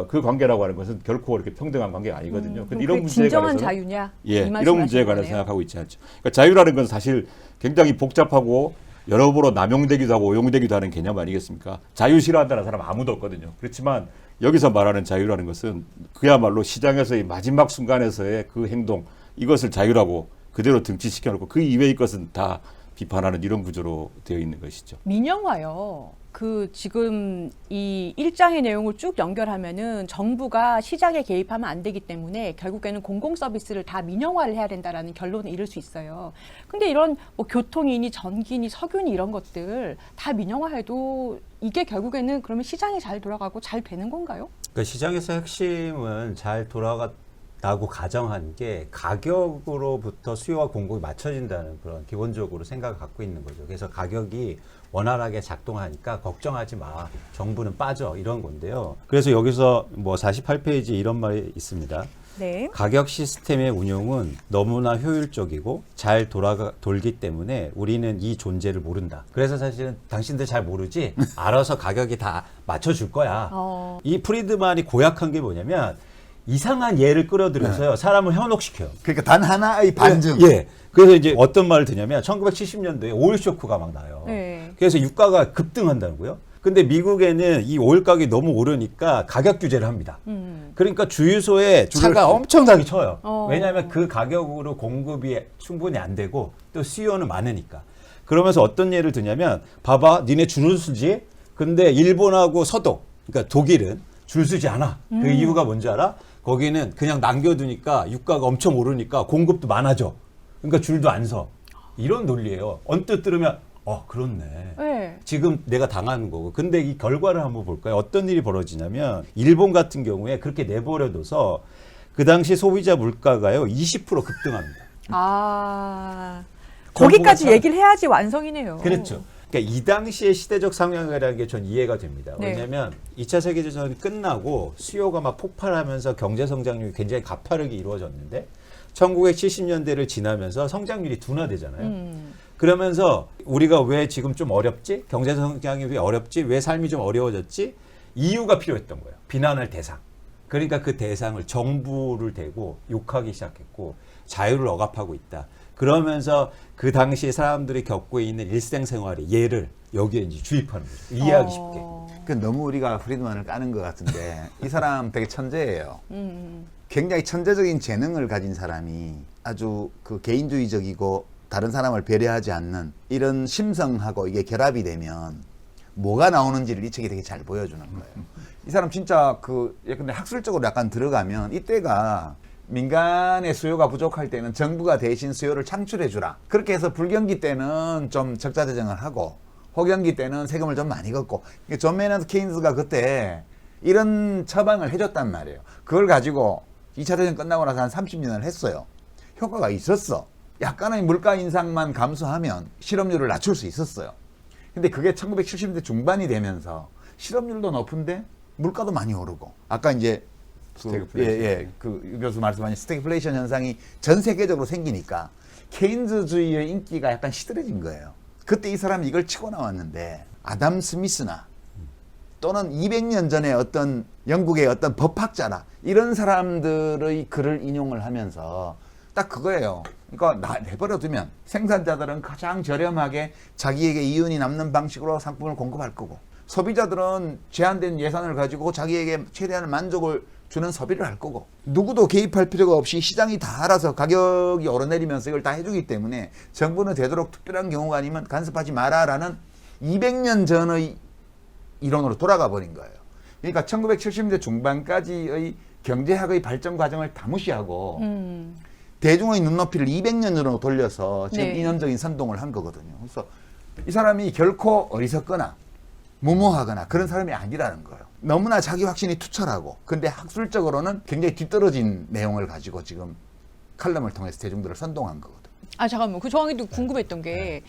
그 관계라고 하는 것은 결코 이렇게 평등한 관계가 아니거든요. 근데 이런 문제에 진정한 관해서는 자유냐? 예, 이 이런 문제에 관해서 생각하고 있지 않죠. 그러니까 자유라는 건 사실 굉장히 복잡하고 여러모로 남용되기도 하고 오용되기도 하는 개념 아니겠습니까? 자유 싫어한다는 사람 아무도 없거든요. 그렇지만 여기서 말하는 자유라는 것은 그야말로 시장에서의 마지막 순간에서의 그 행동, 이것을 자유라고 그대로 등치시켜놓고 그 이외의 것은 다 비판하는 이런 구조로 되어 있는 것이죠. 민영화요. 그 지금 이 1장의 내용을 쭉 연결하면은 정부가 시장에 개입하면 안 되기 때문에 결국에는 공공 서비스를 다 민영화를 해야 된다라는 결론에 이를 수 있어요. 근데 이런 뭐 교통이니 전기니 석유니 이런 것들 다 민영화해도 이게 결국에는 그러면 시장이 잘 돌아가고 잘 되는 건가요? 그러니까 시장에서 핵심은 잘 돌아갔다고 가정한 게 가격으로부터 수요와 공급이 맞춰진다는 그런 기본적으로 생각을 갖고 있는 거죠. 그래서 가격이 원활하게 작동하니까 걱정하지 마. 정부는 빠져. 이런 건데요. 그래서 여기서 뭐 48페이지 이런 말이 있습니다. 네. 가격 시스템의 운용은 너무나 효율적이고 잘 돌기 때문에 우리는 이 존재를 모른다. 그래서 사실은 당신들 잘 모르지? 알아서 가격이 다 맞춰줄 거야. 이 프리드만이 고약한 게 뭐냐면 이상한 예를 끌어들여서요. 사람을 현혹시켜요. 그러니까 단 하나의 반증. 예. 그래서 이제 어떤 말을 듣냐면 1970년도에 오일 쇼크가 막 나요. 네. 그래서 유가가 급등한다는 거예요. 근데 미국에는 이 오일 가격이 너무 오르니까 가격 규제를 합니다. 그러니까 주유소에 차가 엄청나게 쳐요. 왜냐하면 그 가격으로 공급이 충분히 안 되고 또 수요는 많으니까. 그러면서 어떤 예를 드냐면 봐봐 니네 줄을 서지. 근데 일본하고 서독 그러니까 독일은 줄 서지 않아. 그 이유가 뭔지 알아? 거기는 그냥 남겨두니까 유가가 엄청 오르니까 공급도 많아져. 그러니까 줄도 안 서. 이런 논리예요. 언뜻 들으면 그렇네. 네. 지금 내가 당하는 거고. 근데 이 결과를 한번 볼까요? 어떤 일이 벌어지냐면 일본 같은 경우에 그렇게 내버려둬서 그 당시 소비자 물가가요 20% 급등합니다. 거기까지 얘기를 해야지 완성이네요. 그렇죠. 그러니까 이 당시의 시대적 상황이라는 게 전 이해가 됩니다. 네. 왜냐하면 2차 세계대전이 끝나고 수요가 막 폭발하면서 경제 성장률이 굉장히 가파르게 이루어졌는데 1970년대를 지나면서 성장률이 둔화되잖아요. 그러면서 우리가 왜 지금 좀 어렵지? 경제 성장이 왜 어렵지? 왜 삶이 좀 어려워졌지? 이유가 필요했던 거예요. 비난할 대상. 그러니까 그 대상을 정부를 대고 욕하기 시작했고 자유를 억압하고 있다. 그러면서 그 당시에 사람들이 겪고 있는 일생생활의 예를 여기에 이제 주입하는 거죠. 이해하기 쉽게. 그 너무 우리가 프리드만을 까는 것 같은데 이 사람 되게 천재예요. 굉장히 천재적인 재능을 가진 사람이 아주 그 개인주의적이고 다른 사람을 배려하지 않는 이런 심성하고 이게 결합이 되면 뭐가 나오는지를 이 책이 되게 잘 보여주는 거예요. 이 사람 진짜 근데 학술적으로 약간 들어가면 이때가 민간의 수요가 부족할 때는 정부가 대신 수요를 창출해 주라. 그렇게 해서 불경기 때는 좀 적자재정을 하고 호경기 때는 세금을 좀 많이 걷고 존 메이너드 케인즈가 그때 이런 처방을 해줬단 말이에요. 그걸 가지고 2차 대전 끝나고 나서 한 30년을 했어요. 효과가 있었어. 약간의 물가 인상만 감소하면 실업률을 낮출 수 있었어요. 근데 그게 1970년대 중반이 되면서 실업률도 높은데 물가도 많이 오르고 아까 이제 그 교수 말씀하신 스태그플레이션 현상이 전 세계적으로 생기니까 케인즈주의의 인기가 약간 시들해진 거예요. 그때 이 사람이 이걸 치고 나왔는데 아담 스미스나 또는 200년 전에 어떤 영국의 어떤 법학자나 이런 사람들의 글을 인용을 하면서 딱 그거예요. 그러니까 내버려 두면 생산자들은 가장 저렴하게 자기에게 이윤이 남는 방식으로 상품을 공급할 거고 소비자들은 제한된 예산을 가지고 자기에게 최대한 만족을 주는 소비를 할 거고 누구도 개입할 필요가 없이 시장이 다 알아서 가격이 오르내리면서 이걸 다 해주기 때문에 정부는 되도록 특별한 경우가 아니면 간섭하지 마라라는 200년 전의 이론으로 돌아가 버린 거예요. 그러니까 1970년대 중반까지의 경제학의 발전 과정을 다 무시하고 대중의 눈높이를 200년으로 돌려서 지금 네. 이념적인 선동을 한 거거든요. 그래서 이 사람이 결코 어리석거나 무모하거나 그런 사람이 아니라는 거예요. 너무나 자기 확신이 투철하고 근데 학술적으로는 굉장히 뒤떨어진 내용을 가지고 지금 칼럼을 통해서 대중들을 선동한 거거든요. 아 잠깐만 그 정황이도 궁금했던 게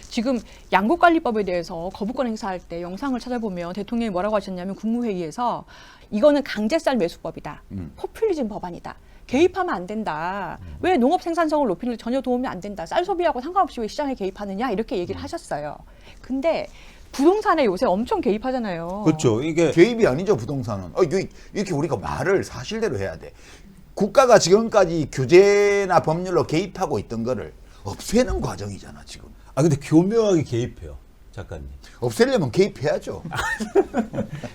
지금 양국관리법에 대해서 거부권 행사할 때 영상을 찾아보면 대통령이 뭐라고 하셨냐면 국무회의에서 이거는 강제쌀 매수법이다. 포퓰리즘 법안이다. 개입하면 안 된다. 왜 농업 생산성을 높이는 데 전혀 도움이 안 된다. 쌀 소비하고 상관없이 왜 시장에 개입하느냐 이렇게 얘기를 하셨어요. 근데 부동산에 요새 엄청 개입하잖아요. 그렇죠. 이게 개입이 아니죠, 부동산은. 이렇게 우리가 말을 사실대로 해야 돼. 국가가 지금까지 규제나 법률로 개입하고 있던 거를 없애는 과정이잖아, 지금. 근데 교묘하게 개입해요, 작가님. 없애려면 개입해야죠.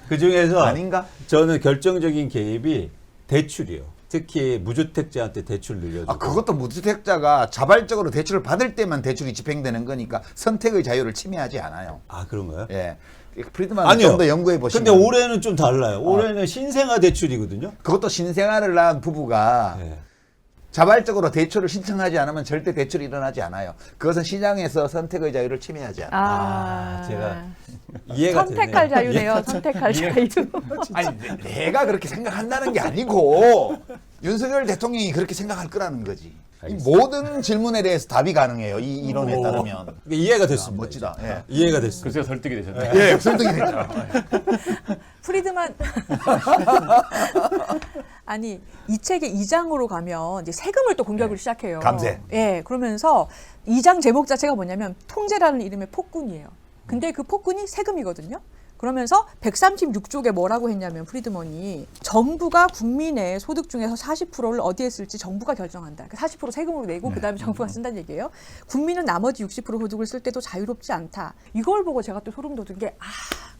그 중에서 아닌가? 저는 결정적인 개입이 대출이에요. 특히 무주택자한테 대출 늘려주고. 그것도 무주택자가 자발적으로 대출을 받을 때만 대출이 집행되는 거니까 선택의 자유를 침해하지 않아요. 그런가요? 예. 프리드만 아니요. 좀 더 연구해 보시면. 근데 올해는 좀 달라요. 올해는 신생아 대출이거든요. 그것도 신생아를 낳은 부부가 네. 자발적으로 대출을 신청하지 않으면 절대 대출이 일어나지 않아요. 그것은 시장에서 선택의 자유를 침해하지 않아요. 제가 이해가 선택할 되네요. 자유네요. 선택할 자유. 아니 내가 그렇게 생각한다는 게 아니고 윤석열 대통령이 그렇게 생각할 거라는 거지. 이 모든 질문에 대해서 답이 가능해요. 이 이론에 따르면. 이해가 됐습니다. 멋지다. 예. 이해가 됐습니다. 글쎄 설득이 되셨네요. 예, 설득이 됐죠. 프리드만 아니 이 책의 2장으로 가면 이제 세금을 또 공격을 시작해요. 감세. 예, 그러면서 2장 제목 자체가 뭐냐면 통제라는 이름의 폭군이에요. 근데 그 폭군이 세금이거든요. 그러면서 136쪽에 뭐라고 했냐면 프리드먼이 정부가 국민의 소득 중에서 40%를 어디에 쓸지 정부가 결정한다. 40% 세금으로 내고 그다음에 정부가 쓴다는 얘기예요. 국민은 나머지 60% 소득을 쓸 때도 자유롭지 않다. 이걸 보고 제가 또 소름 돋은 게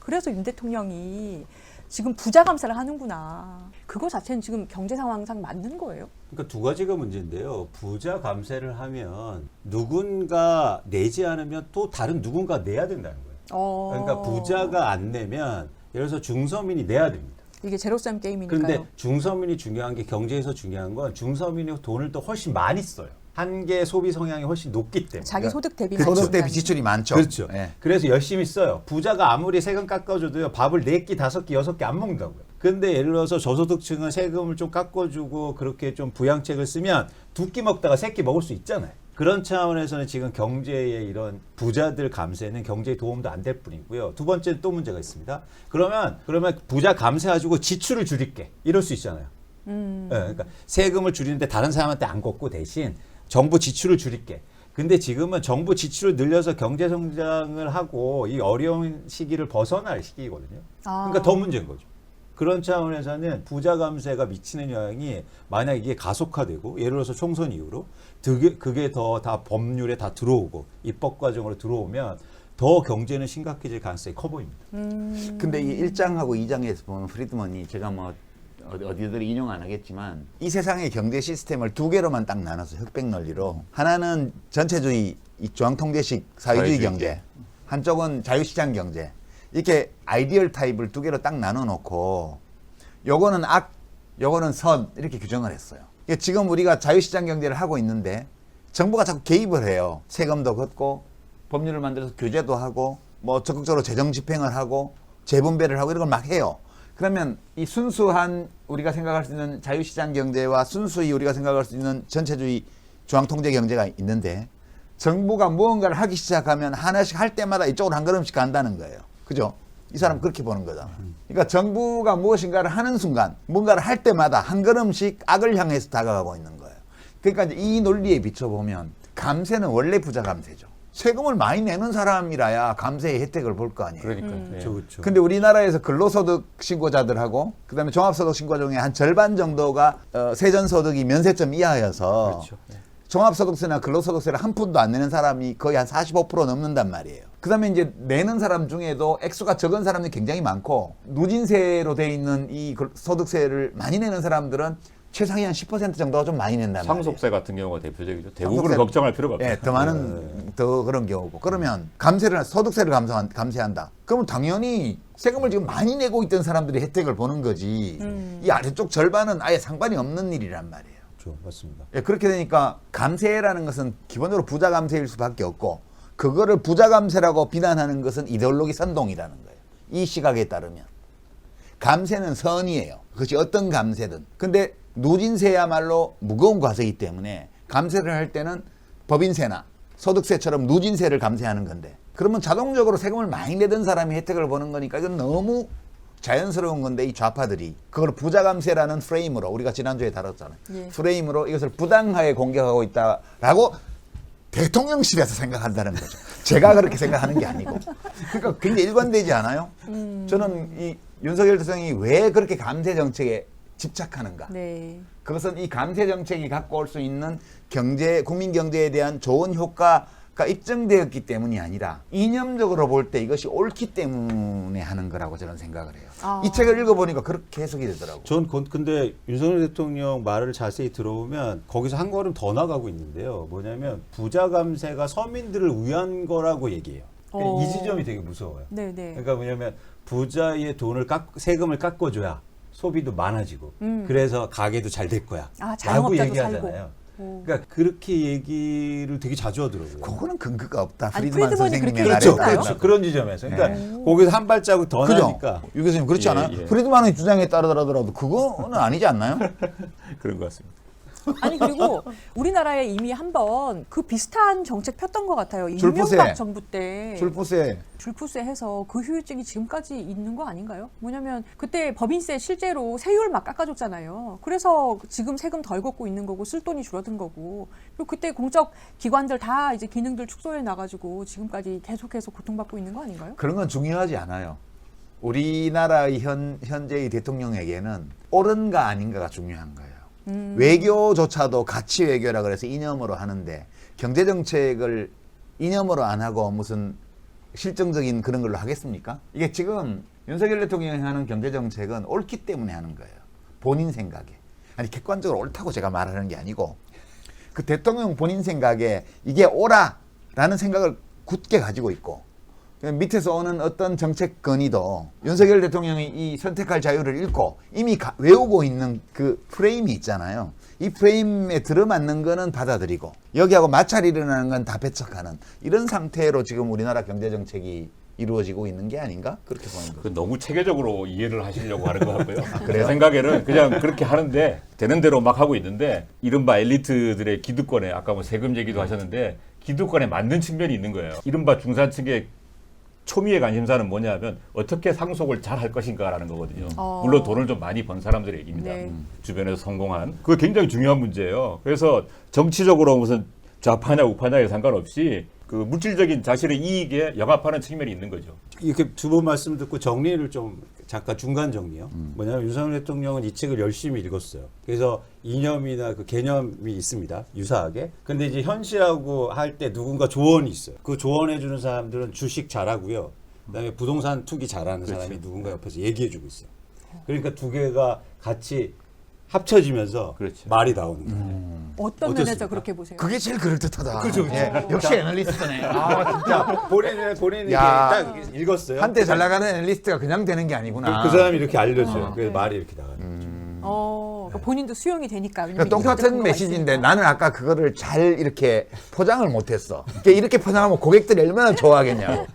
그래서 윤 대통령이 지금 부자 감사를 하는구나. 그거 자체는 지금 경제 상황상 맞는 거예요? 그러니까 두 가지가 문제인데요. 부자 감세를 하면 누군가 내지 않으면 또 다른 누군가 내야 된다는 거예요. 그러니까 부자가 안 내면 예를 들어서 중서민이 내야 됩니다. 이게 제로섬 게임이니까요. 그런데 중서민이 중요한 게 경제에서 중요한 건 중서민이 돈을 또 훨씬 많이 써요. 한계 소비 성향이 훨씬 높기 때문에. 자기 소득 대비 소득 대비 지출이 많죠. 그렇죠. 예. 그래서 열심히 써요. 부자가 아무리 세금 깎아줘도요. 밥을 4끼, 5끼, 6끼 안 먹는다고요. 근데 예를 들어서 저소득층은 세금을 좀 깎아주고 그렇게 좀 부양책을 쓰면 2끼 먹다가 3끼 먹을 수 있잖아요. 그런 차원에서는 지금 경제의 이런 부자들 감세는 경제에 도움도 안 될 뿐이고요. 두 번째는 또 문제가 있습니다. 그러면 부자 감세해가지고 지출을 줄일게. 이럴 수 있잖아요. 그러니까 세금을 줄이는데 다른 사람한테 안 걷고 대신 정부 지출을 줄일게. 근데 지금은 정부 지출을 늘려서 경제 성장을 하고 이 어려운 시기를 벗어날 시기거든요. 그러니까 더 문제인 거죠. 그런 차원에서는 부자 감세가 미치는 영향이 만약 이게 가속화되고 예를 들어서 총선 이후로 그게 더 다 법률에 다 들어오고 입법 과정으로 들어오면 더 경제는 심각해질 가능성이 커 보입니다. 근데 이 1장하고 2장에서 보면 프리드먼이 제가 뭐 어디들 인용 안 하겠지만 이 세상의 경제 시스템을 두 개로만 딱 나눠서 흑백 논리로 하나는 전체주의 이 중앙통제식 사회주의 경제, 한쪽은 자유시장 경제 이렇게 아이디얼 타입을 두 개로 딱 나눠 놓고 요거는 악, 요거는 선 이렇게 규정을 했어요. 그러니까 지금 우리가 자유시장 경제를 하고 있는데 정부가 자꾸 개입을 해요. 세금도 걷고 법률을 만들어서 규제도 하고 뭐 적극적으로 재정 집행을 하고 재분배를 하고 이런 걸 막 해요. 그러면 이 순수한 우리가 생각할 수 있는 자유시장 경제와 순수히 우리가 생각할 수 있는 전체주의 중앙통제 경제가 있는데 정부가 무언가를 하기 시작하면 하나씩 할 때마다 이쪽으로 한 걸음씩 간다는 거예요. 그죠? 이 사람 그렇게 보는 거잖아. 그러니까 정부가 무엇인가를 하는 순간 뭔가를 할 때마다 한 걸음씩 악을 향해서 다가가고 있는 거예요. 그러니까 이제 이 논리에 비춰보면 감세는 원래 부자 감세죠. 세금을 많이 내는 사람이라야 감세의 혜택을 볼 거 아니에요. 그러니까. 그렇죠. 근데 우리나라에서 근로소득 신고자들하고 그다음에 종합소득 신고 중에 한 절반 정도가 세전소득이 면세점 이하여서 그렇죠. 종합소득세나 근로소득세를 한 푼도 안 내는 사람이 거의 한 45% 넘는단 말이에요. 그다음에 이제 내는 사람 중에도 액수가 적은 사람들이 굉장히 많고 누진세로 돼 있는 이 소득세를 많이 내는 사람들은 최상위 한 10% 정도가 좀 많이 낸단 말이에요. 상속세 같은 경우가 대표적이죠. 대부분을 상속세. 걱정할 필요가 없어요. 예, 더 많은 더 그런 경우고. 그러면 소득세를 감세한다. 그러면 당연히 세금을 지금 많이 내고 있던 사람들이 혜택을 보는 거지. 이 아래쪽 절반은 아예 상관이 없는 일이란 말이에요. 그렇죠. 맞습니다. 예, 그렇게 되니까 감세라는 것은 기본적으로 부자 감세일 수밖에 없고 그거를 부자 감세라고 비난하는 것은 이데올로기 선동이라는 거예요. 이 시각에 따르면 감세는 선이에요. 그것이 어떤 감세든. 근데 누진세야말로 무거운 과세이기 때문에 감세를 할 때는 법인세나 소득세처럼 누진세를 감세하는 건데 그러면 자동적으로 세금을 많이 내던 사람이 혜택을 보는 거니까 이건 너무 자연스러운 건데 이 좌파들이 그걸 부자감세라는 프레임으로 우리가 지난주에 다뤘잖아요. 예. 프레임으로 이것을 부당하게 공격하고 있다라고 대통령실에서 생각한다는 거죠. 제가 그렇게 생각하는 게 아니고. 그러니까 굉장히 일관되지 않아요? 저는 이 윤석열 대통령이 왜 그렇게 감세 정책에 집착하는가? 네. 그것은 이 감세 정책이 갖고 올 수 있는 국민 경제에 대한 좋은 효과가 입증되었기 때문이 아니라 이념적으로 볼 때 이것이 옳기 때문에 하는 거라고 저는 생각을 해요. 이 책을 읽어보니까 그렇게 해석이 되더라고요. 전 근데 윤석열 대통령 말을 자세히 들어보면 거기서 한 걸음 더 나가고 있는데요. 뭐냐면 부자 감세가 서민들을 위한 거라고 얘기해요. 이 지점이 되게 무서워요. 네, 네. 그러니까 뭐냐면 부자의 돈을 세금을 깎아줘야 소비도 많아지고 그래서 가게도 잘 될 거야 아, 라고 자영업자도 얘기하잖아요. 살고. 그러니까 그렇게 얘기를 되게 자주 하더라고요. 그거는 근거가 없다. 아니, 프리드만 프리드먼이 선생님의 그렇게 말에 그렇죠, 얘기했나요? 그렇죠. 그런 지점에서 그러니까 거기서 한 발자국 더 그죠? 나니까 유 교수님 그렇지 예, 않아요? 예. 프리드만의 주장에 따르더라도 그거는 아니지 않나요? 그런 것 같습니다. 아니 그리고 우리나라에 이미 한번 그 비슷한 정책 폈던 것 같아요. 줄푸세. 이명박 정부 때 줄푸세 줄푸세 해서 그 효율증이 지금까지 있는 거 아닌가요? 뭐냐면 그때 법인세 실제로 세율 막 깎아줬잖아요. 그래서 지금 세금 덜 걷고 있는 거고 쓸 돈이 줄어든 거고 그리고 그때 공적 기관들 다 이제 기능들 축소해 나가지고 지금까지 계속해서 고통받고 있는 거 아닌가요? 그런 건 중요하지 않아요. 우리나라의 현재의 대통령에게는 옳은가 아닌가가 중요한 거예요. 외교조차도 가치 외교라 그래서 이념으로 하는데 경제 정책을 이념으로 안 하고 무슨 실정적인 그런 걸로 하겠습니까? 이게 지금 윤석열 대통령이 하는 경제 정책은 옳기 때문에 하는 거예요. 본인 생각에. 아니 객관적으로 옳다고 제가 말하는 게 아니고 그 대통령 본인 생각에 이게 옳아라는 생각을 굳게 가지고 있고 밑에서 오는 어떤 정책 건의도 윤석열 대통령이 이 선택할 자유를 잃고 이미 외우고 있는 그 프레임이 있잖아요. 이 프레임에 들어맞는 거는 받아들이고 여기하고 마찰이 일어나는 건 다 배척하는 이런 상태로 지금 우리나라 경제 정책이 이루어지고 있는 게 아닌가? 그렇게 보는 거죠. 그 너무 체계적으로 이해를 하시려고 하는 것 같고요. 그래요? 제 생각에는 그냥 그렇게 하는데 되는 대로 막 하고 있는데 이른바 엘리트들의 기득권에 아까 뭐 세금 얘기도 하셨는데 기득권에 맞는 측면이 있는 거예요. 이른바 중산층의 초미의 관심사는 뭐냐면 어떻게 상속을 잘 할 것인가라는 거거든요. 물론 돈을 좀 많이 번 사람들의 얘기입니다. 네. 주변에서 성공한. 그거 굉장히 중요한 문제예요. 그래서 정치적으로 무슨 좌파냐 우파냐에 상관없이 그 물질적인 자신의 이익에 영합하는 측면이 있는 거죠. 이렇게 두 번 말씀 듣고 정리를 좀 잠깐 중간 정리요. 뭐냐면 윤석열 대통령은 이 책을 열심히 읽었어요. 그래서 이념이나 그 개념이 있습니다. 유사하게. 근데 이제 현실하고 할 때 누군가 조언이 있어요. 그 조언해 주는 사람들은 주식 잘하고요. 그다음에 부동산 투기 잘하는 사람이 누군가 옆에서 얘기해 주고 있어요. 그러니까 두 개가 같이 합쳐지면서 그렇죠. 말이 나오는 거예요. 어떤 어떻습니까? 면에서 그렇게 보세요? 그게 제일 그럴듯하다. 그렇죠, 그렇죠. 예, 역시 애널리스트네. 아 진짜. 본인이 이게 야. 딱 읽었어요. 한때 잘 나가는 애널리스트가 그냥 되는 게 아니구나. 그 사람이 이렇게 알려줘요. 그래서 네. 말이 이렇게 나가는 거죠. 그러니까 본인도 수용이 되니까. 그러니까 똑같은 메시지인데 나는 아까 그거를 잘 이렇게 포장을 못했어. 이렇게 포장하면 고객들이 얼마나 좋아하겠냐고.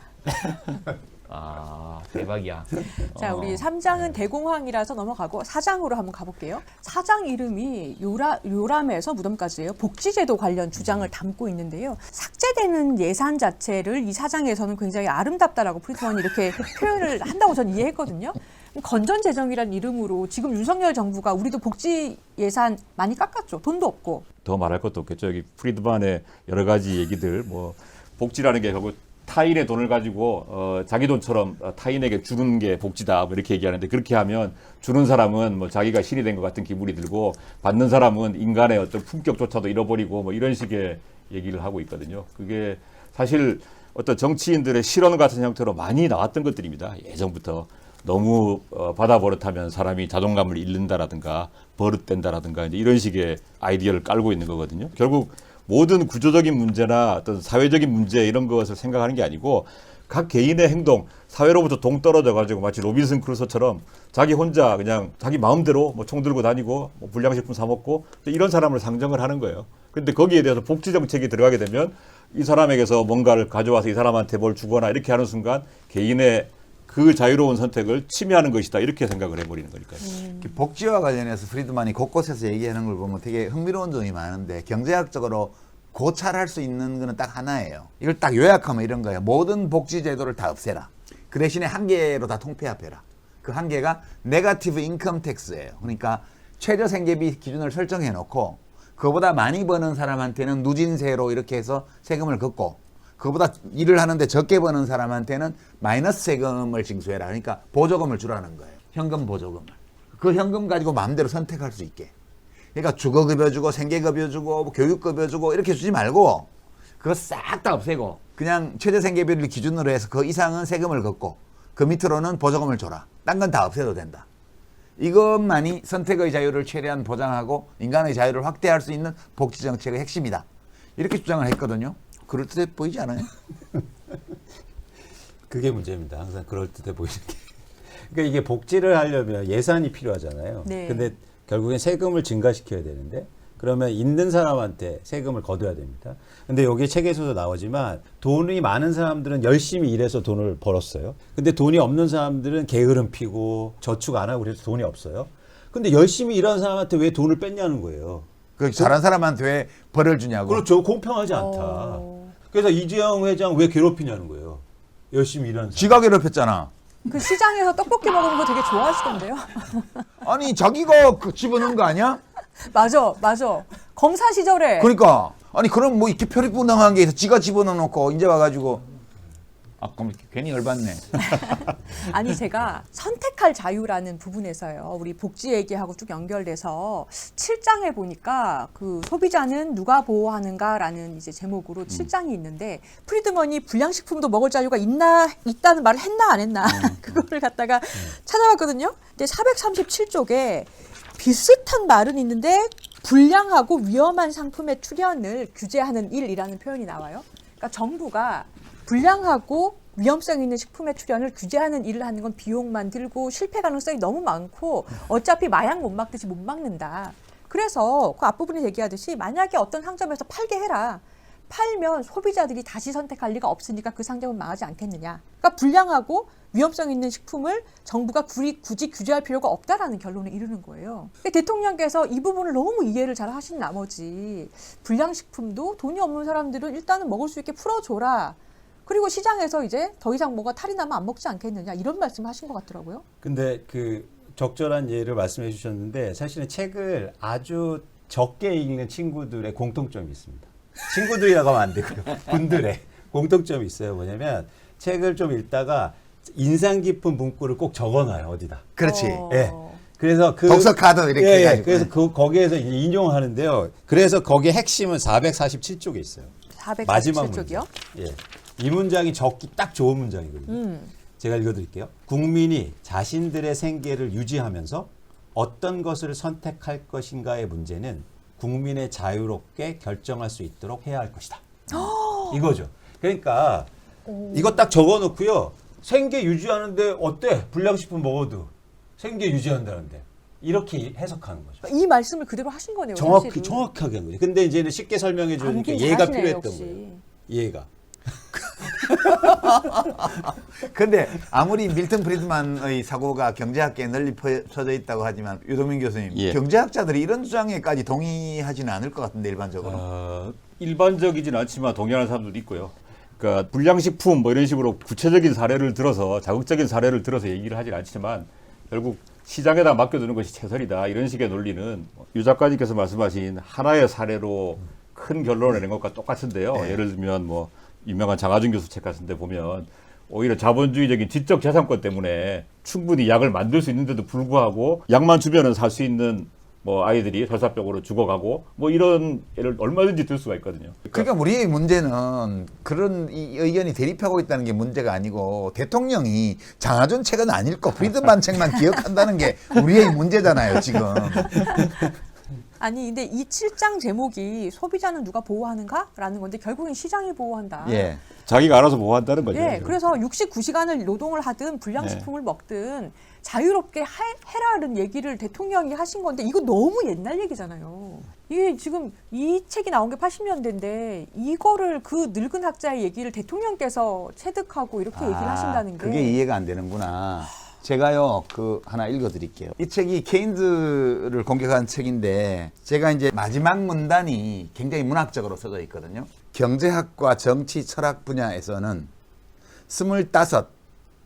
아, 대박이야. 자, 우리 3장은 대공황이라서 넘어가고 4장으로 한번 가볼게요. 4장 이름이 요람에서 무덤까지예요. 복지제도 관련 주장을 담고 있는데요. 삭제되는 예산 자체를 이 4장에서는 굉장히 아름답다라고 프리드먼이 이렇게 표현을 한다고 저는 이해했거든요. 건전재정이라는 이름으로 지금 윤석열 정부가 우리도 복지 예산 많이 깎았죠. 돈도 없고. 더 말할 것도 없겠죠. 여기 프리드만의 여러 가지 얘기들, 뭐 복지라는 게 결국 타인의 돈을 가지고 자기 돈처럼 타인에게 주는 게 복지다, 뭐 이렇게 얘기하는데, 그렇게 하면 주는 사람은 뭐 자기가 신이 된 것 같은 기분이 들고 받는 사람은 인간의 어떤 품격조차도 잃어버리고 뭐 이런 식의 얘기를 하고 있거든요. 그게 사실 어떤 정치인들의 실언 같은 형태로 많이 나왔던 것들입니다. 예전부터. 너무 받아 버릇하면 사람이 자존감을 잃는다라든가 버릇된다라든가 이제 이런 식의 아이디어를 깔고 있는 거거든요. 결국 모든 구조적인 문제나 어떤 사회적인 문제 이런 것을 생각하는 게 아니고 각 개인의 행동, 사회로부터 동떨어져 가지고 마치 로빈슨 크루소처럼 자기 혼자 그냥 자기 마음대로 뭐 총 들고 다니고 뭐 불량식품 사 먹고 이런 사람을 상정을 하는 거예요. 근데 거기에 대해서 복지 정책이 들어가게 되면 이 사람에게서 뭔가를 가져와서 이 사람한테 뭘 주거나 이렇게 하는 순간 개인의 그 자유로운 선택을 침해하는 것이다, 이렇게 생각을 해버리는 거니까요. 복지와 관련해서 프리드만이 곳곳에서 얘기하는 걸 보면 되게 흥미로운 점이 많은데, 경제학적으로 고찰할 수 있는 거는 딱 하나예요. 이걸 딱 요약하면 이런 거예요. 모든 복지 제도를 다 없애라. 그 대신에 한 개로 다 통폐합해라. 그 한 개가 네거티브 인컴 텍스예요. 그러니까 최저 생계비 기준을 설정해 놓고 그거보다 많이 버는 사람한테는 누진세로 이렇게 해서 세금을 걷고, 그거보다 일을 하는데 적게 버는 사람한테는 마이너스 세금을 징수해라. 그러니까 보조금을 주라는 거예요. 현금 보조금을. 그 현금 가지고 마음대로 선택할 수 있게. 그러니까 주거급여 주고 생계급여 주고 뭐 교육급여 주고 이렇게 주지 말고 그거 싹 다 없애고 그냥 최저생계비를 기준으로 해서 그 이상은 세금을 걷고 그 밑으로는 보조금을 줘라. 딴 건 다 없애도 된다. 이것만이 선택의 자유를 최대한 보장하고 인간의 자유를 확대할 수 있는 복지정책의 핵심이다. 이렇게 주장을 했거든요. 그럴듯해 보이지 않아요? 그게 문제입니다. 항상 그럴듯해 보이는 게. 그러니까 이게 복지를 하려면 예산이 필요하잖아요. 네. 근데 결국엔 세금을 증가시켜야 되는데, 그러면 있는 사람한테 세금을 거둬야 됩니다. 근데 여기 책에서도 나오지만 돈이 많은 사람들은 열심히 일해서 돈을 벌었어요. 근데 돈이 없는 사람들은 게으름 피고 저축 안 하고 그래서 돈이 없어요. 근데 열심히 일하는 사람한테 왜 돈을 뺐냐는 거예요. 그 잘한 사람한테 왜 벌을 주냐고. 그렇죠. 공평하지 않다. 그래서 이재용 회장 왜 괴롭히냐는 거예요. 열심히 일하는 사람. 지가 괴롭혔잖아. 그 시장에서 떡볶이 먹는 거 되게 좋아하시던데요. 아니 자기가 그 집어넣은 거 아니야? 맞아. 검사 시절에. 그러니까 아니 그럼 뭐 이렇게 표리분당한 게 있어. 지가 집어넣어놓고 이제 와가지고 그럼 괜히 열받네. 아니 제가 선택할 자유라는 부분에서요. 우리 복지 얘기하고 쭉 연결돼서 7장에 보니까 그 소비자는 누가 보호하는가라는 이제 제목으로 7장이 있는데 프리드먼이 불량식품도 먹을 자유가 있다는 말을 했나 안 했나 그거를 갖다가 찾아봤거든요. 근데 437쪽에 비슷한 말은 있는데 불량하고 위험한 상품의 출현을 규제하는 일이라는 표현이 나와요. 그러니까 정부가 불량하고 위험성 있는 식품의 출현을 규제하는 일을 하는 건 비용만 들고 실패 가능성이 너무 많고 어차피 마약 못 막듯이 못 막는다. 그래서 그 앞부분에 얘기하듯이 만약에 어떤 상점에서 팔게 해라. 팔면 소비자들이 다시 선택할 리가 없으니까 그 상점은 망하지 않겠느냐. 그러니까 불량하고 위험성 있는 식품을 정부가 굳이 규제할 필요가 없다라는 결론에 이르는 거예요. 대통령께서 이 부분을 너무 이해를 잘 하신 나머지 불량식품도 돈이 없는 사람들은 일단은 먹을 수 있게 풀어줘라. 그리고 시장에서 이제 더 이상 뭐가 탈이 나면 안 먹지 않겠느냐 이런 말씀을 하신 것 같더라고요. 근데 그 적절한 예를 말씀해 주셨는데 사실은 책을 아주 적게 읽는 친구들의 공통점이 있습니다. 친구들이라고 하면 안 되고요. 분들의 공통점이 있어요. 뭐냐면 책을 좀 읽다가 인상 깊은 문구를 꼭 적어놔요. 어디다. 그렇지. 예. 그래서 그 독서 카드 이렇게 예, 해가지고. 그래서 거기에서 이제 인용하는데요. 그래서 거기에 핵심은 447쪽에 있어요. 마지막 447쪽이요? 문장. 예. 이 문장이 적기 딱 좋은 문장이거든요. 제가 읽어드릴게요. 국민이 자신들의 생계를 유지하면서 어떤 것을 선택할 것인가의 문제는 국민의 자유롭게 결정할 수 있도록 해야 할 것이다. 이거죠. 그러니까 이거 딱 적어놓고요. 생계 유지하는데 어때? 불량식품 먹어도 생계 유지한다는데. 이렇게 해석하는 거죠. 이 말씀을 그대로 하신 거네요. 사실은. 정확하게 한 거죠. 근데 이제는 쉽게 설명해 주니까 암긴 이해가 잘하시네요, 필요했던 역시. 거예요. 이해가. 근데 아무리 밀턴 프리드만의 사고가 경제학계에 널리 퍼져 있다고 하지만 유동민 교수님, 예. 경제학자들이 이런 주장에까지 동의하지는 않을 것 같은데 일반적으로. 일반적이지는 않지만 동의하는 사람들도 있고요. 그러니까 불량식품 뭐 이런 식으로 구체적인 사례를 들어서 자극적인 사례를 들어서 얘기를 하진 않지만 결국 시장에다 맡겨두는 것이 최선이다 이런 식의 논리는 유 작가님께서 말씀하신 하나의 사례로 큰 결론을 내는 것과 똑같은데요. 네. 예를 들면 뭐 유명한 장하준 교수 책 같은 데 보면 오히려 자본주의적인 지적 재산권 때문에 충분히 약을 만들 수 있는데도 불구하고 약만 주면은 살 수 있는 뭐 아이들이 설사병으로 죽어가고 뭐 이런 예를 얼마든지 들 수가 있거든요. 그러니까 우리의 문제는 그런 이 의견이 대립하고 있다는 게 문제가 아니고 대통령이 장하준 책은 안 읽고 프리드만 책만 기억한다는 게 우리의 문제잖아요, 지금. 아니 근데 이 7장 제목이 소비자는 누가 보호하는가라는 건데 결국엔 시장이 보호한다. 예. 자기가 알아서 보호한다는 거죠. 예, 그래서 69시간을 노동을 하든 불량식품을 먹든 자유롭게 해라는 얘기를 대통령이 하신 건데 이거 너무 옛날 얘기잖아요. 이게 지금 이 책이 나온 게 80년대인데 이거를 그 늙은 학자의 얘기를 대통령께서 체득하고 이렇게 얘기를 하신다는 게 그게 이해가 안 되는구나. 제가요, 그 하나 읽어드릴게요. 이 책이 케인즈를 공격한 책인데 제가 이제 마지막 문단이 굉장히 문학적으로 써져 있거든요. 경제학과 정치 철학 분야에서는 25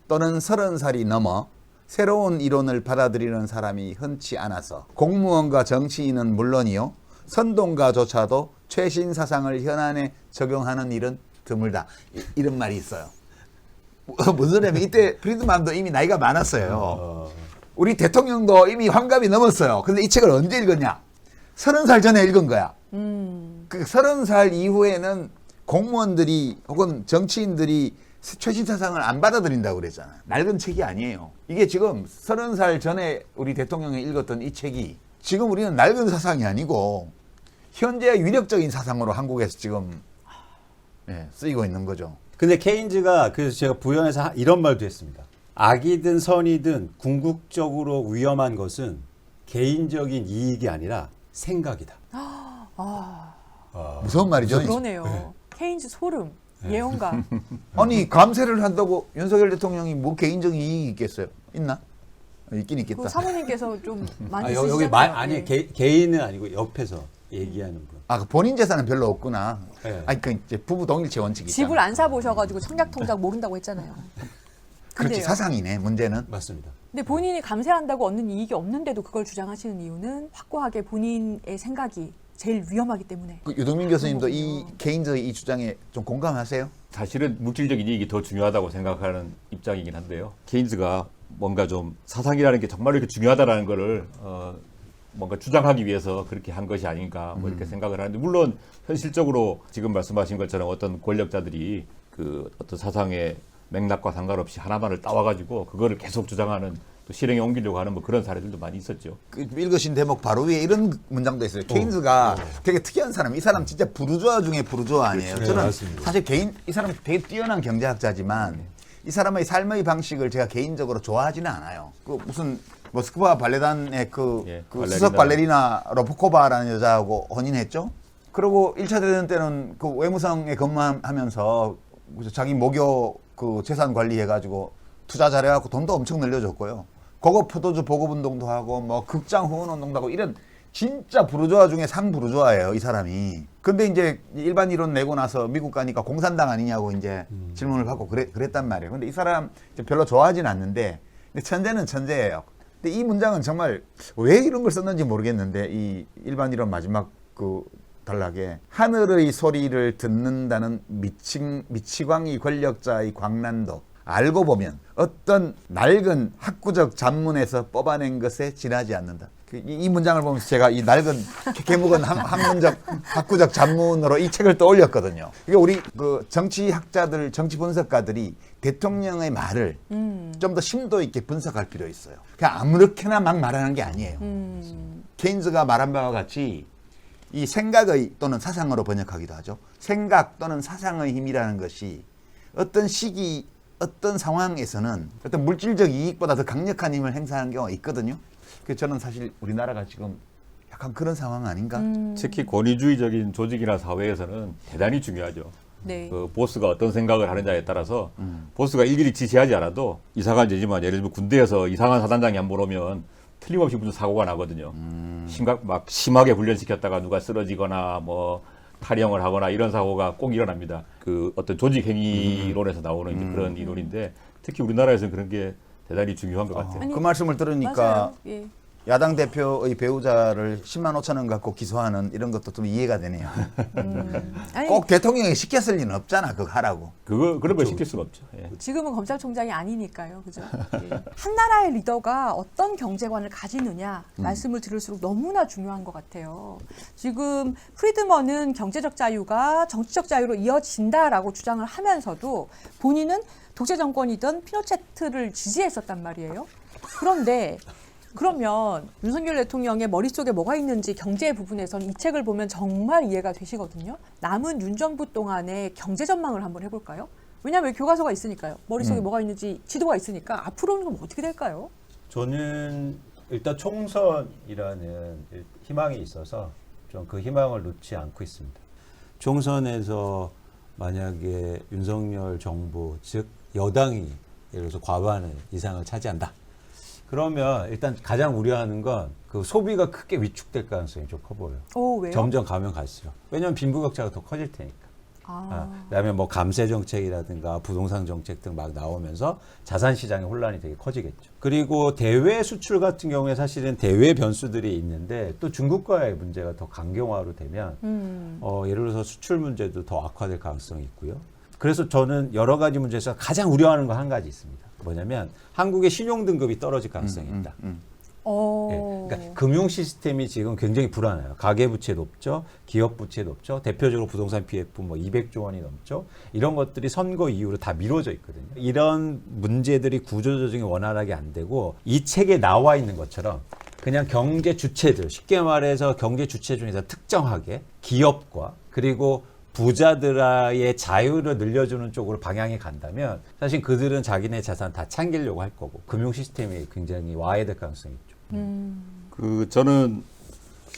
또는 30살이 넘어 새로운 이론을 받아들이는 사람이 흔치 않아서 공무원과 정치인은 물론이요 선동가조차도 최신 사상을 현안에 적용하는 일은 드물다. 이런 말이 있어요. 무슨 소리냐면 이때 프리드만도 이미 나이가 많았어요. 우리 대통령도 이미 환갑이 넘었어요. 근데 이 책을 언제 읽었냐? 30살 전에 읽은 거야. 그 30살 이후에는 공무원들이 혹은 정치인들이 최신 사상을 안 받아들인다고 그랬잖아요. 낡은 책이 아니에요. 이게 지금 30살 전에 우리 대통령이 읽었던 이 책이 지금 우리는 낡은 사상이 아니고 현재의 위력적인 사상으로 한국에서 지금 쓰이고 있는 거죠. 근데 케인즈가 그래서 제가 부연해서 이런 말도 했습니다. 악이든 선이든 궁극적으로 위험한 것은 개인적인 이익이 아니라 생각이다. 무서운 말이죠. 그러네요. 케인즈 소름, 예언가. 아니 감세를 한다고 윤석열 대통령이 뭐 개인적인 이익이 있겠어요? 있나? 있긴 있겠다. 그 사모님께서 좀 많이 여기 쓰시잖아요. 아니 예. 개인은 아니고 옆에서 얘기하는 분. 그 본인 재산은 별로 없구나. 네. 아니 그 이제 부부 동일체 원칙이 있잖아. 집을 안 사보셔가지고 청약통장 모른다고 했잖아요. 그렇지 근데요. 사상이네 문제는. 맞습니다. 근데 본인이 감세한다고 얻는 이익이 없는데도 그걸 주장하시는 이유는 확고하게 본인의 생각이 제일 위험하기 때문에. 그 유동민 교수님도 그런 이 거군요. 케인즈의 이 주장에 좀 공감하세요? 사실은 물질적인 이익이 더 중요하다고 생각하는 입장이긴 한데요. 케인즈가 뭔가 좀 사상이라는 게 정말 이렇게 중요하다라는 거를 뭔가 주장하기 위해서 그렇게 한 것이 아닌가 뭐 이렇게 생각을 하는데 물론 현실적으로 지금 말씀하신 것처럼 어떤 권력자들이 그 어떤 사상의 맥락과 상관없이 하나만을 따와가지고 그거를 계속 주장하는 또 실행에 옮기려고 하는 뭐 그런 사례들도 많이 있었죠. 그 읽으신 대목 바로 위에 이런 문장도 있어요. 케인즈가 되게 특이한 사람. 이 사람 진짜 부르주아 중에 부르주아 아니에요. 그렇죠. 저는 맞습니다. 사실 이 사람 되게 뛰어난 경제학자지만 이 사람의 삶의 방식을 제가 개인적으로 좋아하지는 않아요. 그 무슨 모스크바 발레단의 그 수석 발레리나 로포코바라는 여자하고 혼인했죠. 그리고 1차 대전 때는 그 외무성에 근무하면서 자기 모교 그 재산 관리해가지고 투자 잘해갖고 돈도 엄청 늘려줬고요. 고급 포도주 보급운동도 하고 뭐 극장 후원 운동도 하고 이런 진짜 부르주아 중에 상부르주아예요, 이 사람이. 근데 이제 일반 이론 내고 나서 미국 가니까 공산당 아니냐고 이제 질문을 받고 그랬단 말이에요. 근데 이 사람 별로 좋아하진 않는데, 근데 천재는 천재예요. 근데 이 문장은 정말 왜 이런 걸 썼는지 모르겠는데, 이 일반 이론 마지막 그 단락에 하늘의 소리를 듣는다는 미치광이 권력자의 광란도 알고 보면 어떤 낡은 학구적 잡문에서 뽑아낸 것에 지나지 않는다. 이 문장을 보면서 제가 이 낡은 개묵은 학문적 학구적 잡문으로 이 책을 떠올렸거든요. 이게 우리 그 정치학자들, 정치 분석가들이 대통령의 말을 좀 더 심도 있게 분석할 필요 있어요. 그냥 아무렇게나 막 말하는 게 아니에요. 케인즈가 말한 바와 같이 이 생각의 또는 사상으로 번역하기도 하죠. 생각 또는 사상의 힘이라는 것이 어떤 시기, 어떤 상황에서는 어떤 물질적 이익보다 더 강력한 힘을 행사하는 경우가 있거든요. 그래서 저는 사실 우리나라가 지금 약간 그런 상황 아닌가? 특히 권위주의적인 조직이나 사회에서는 대단히 중요하죠. 네. 그 보스가 어떤 생각을 하느냐에 따라서 보스가 일일이 지시하지 않아도 이상한 죄지만 예를 들면 군대에서 이상한 사단장이 한 번 오면 틀림없이 무슨 사고가 나거든요. 막 심하게 훈련시켰다가 누가 쓰러지거나 뭐 탈영을 하거나 이런 사고가 꼭 일어납니다. 그 어떤 조직 행위론에서 나오는 이제 그런 이론인데 특히 우리나라에서는 그런 게 대단히 중요한 것 같아요. 그 말씀을 들으니까 맞아요. 예. 야당 대표의 배우자를 10만 5천 원 갖고 기소하는 이런 것도 좀 이해가 되네요. 아니, 꼭 대통령이 시켰을 리는 없잖아, 그거 하라고. 그런 걸 시킬 수가 없죠. 예. 지금은 검찰총장이 아니니까요, 그죠? 예. 한 나라의 리더가 어떤 경제관을 가지느냐 말씀을 들을수록 너무나 중요한 것 같아요. 지금 프리드먼은 경제적 자유가 정치적 자유로 이어진다라고 주장을 하면서도 본인은 독재 정권이던 피노체트를 지지했었단 말이에요. 그런데 그러면 윤석열 대통령의 머릿속에 뭐가 있는지 경제 부분에서는 이 책을 보면 정말 이해가 되시거든요. 남은 윤 정부 동안의 경제 전망을 한번 해볼까요? 왜냐하면 교과서가 있으니까요. 머릿속에 뭐가 있는지 지도가 있으니까 앞으로는 그럼 어떻게 될까요? 저는 일단 총선이라는 희망이 있어서 좀 그 희망을 놓지 않고 있습니다. 총선에서 만약에 윤석열 정부, 즉 여당이 예를 들어서 과반 이상을 차지한다. 그러면 일단 가장 우려하는 건 그 소비가 크게 위축될 가능성이 좀 커 보여요. 오, 왜요? 점점 가면 갈수록. 왜냐하면 빈부격차가 더 커질 테니까. 그다음에 뭐 감세 정책이라든가 부동산 정책 등 막 나오면서 자산 시장의 혼란이 되게 커지겠죠. 그리고 대외 수출 같은 경우에 사실은 대외 변수들이 있는데 또 중국과의 문제가 더 강경화로 되면 예를 들어서 수출 문제도 더 악화될 가능성이 있고요. 그래서 저는 여러 가지 문제에서 가장 우려하는 건 한 가지 있습니다. 뭐냐면 한국의 신용 등급이 떨어질 가능성이 있다. 예, 그러니까 금융 시스템이 지금 굉장히 불안해요. 가계 부채 높죠, 기업 부채 높죠, 대표적으로 부동산 PF 뭐 200조 원이 넘죠. 이런 것들이 선거 이후로 다 미뤄져 있거든요. 이런 문제들이 구조 조정이 원활하게 안 되고 이 책에 나와 있는 것처럼 그냥 경제 주체들, 쉽게 말해서 경제 주체 중에서 특정하게 기업과 그리고 부자들의 자유를 늘려주는 쪽으로 방향이 간다면 사실 그들은 자기네 자산 다 챙기려고 할 거고 금융 시스템이 굉장히 와해될 가능성이 있죠. 그 저는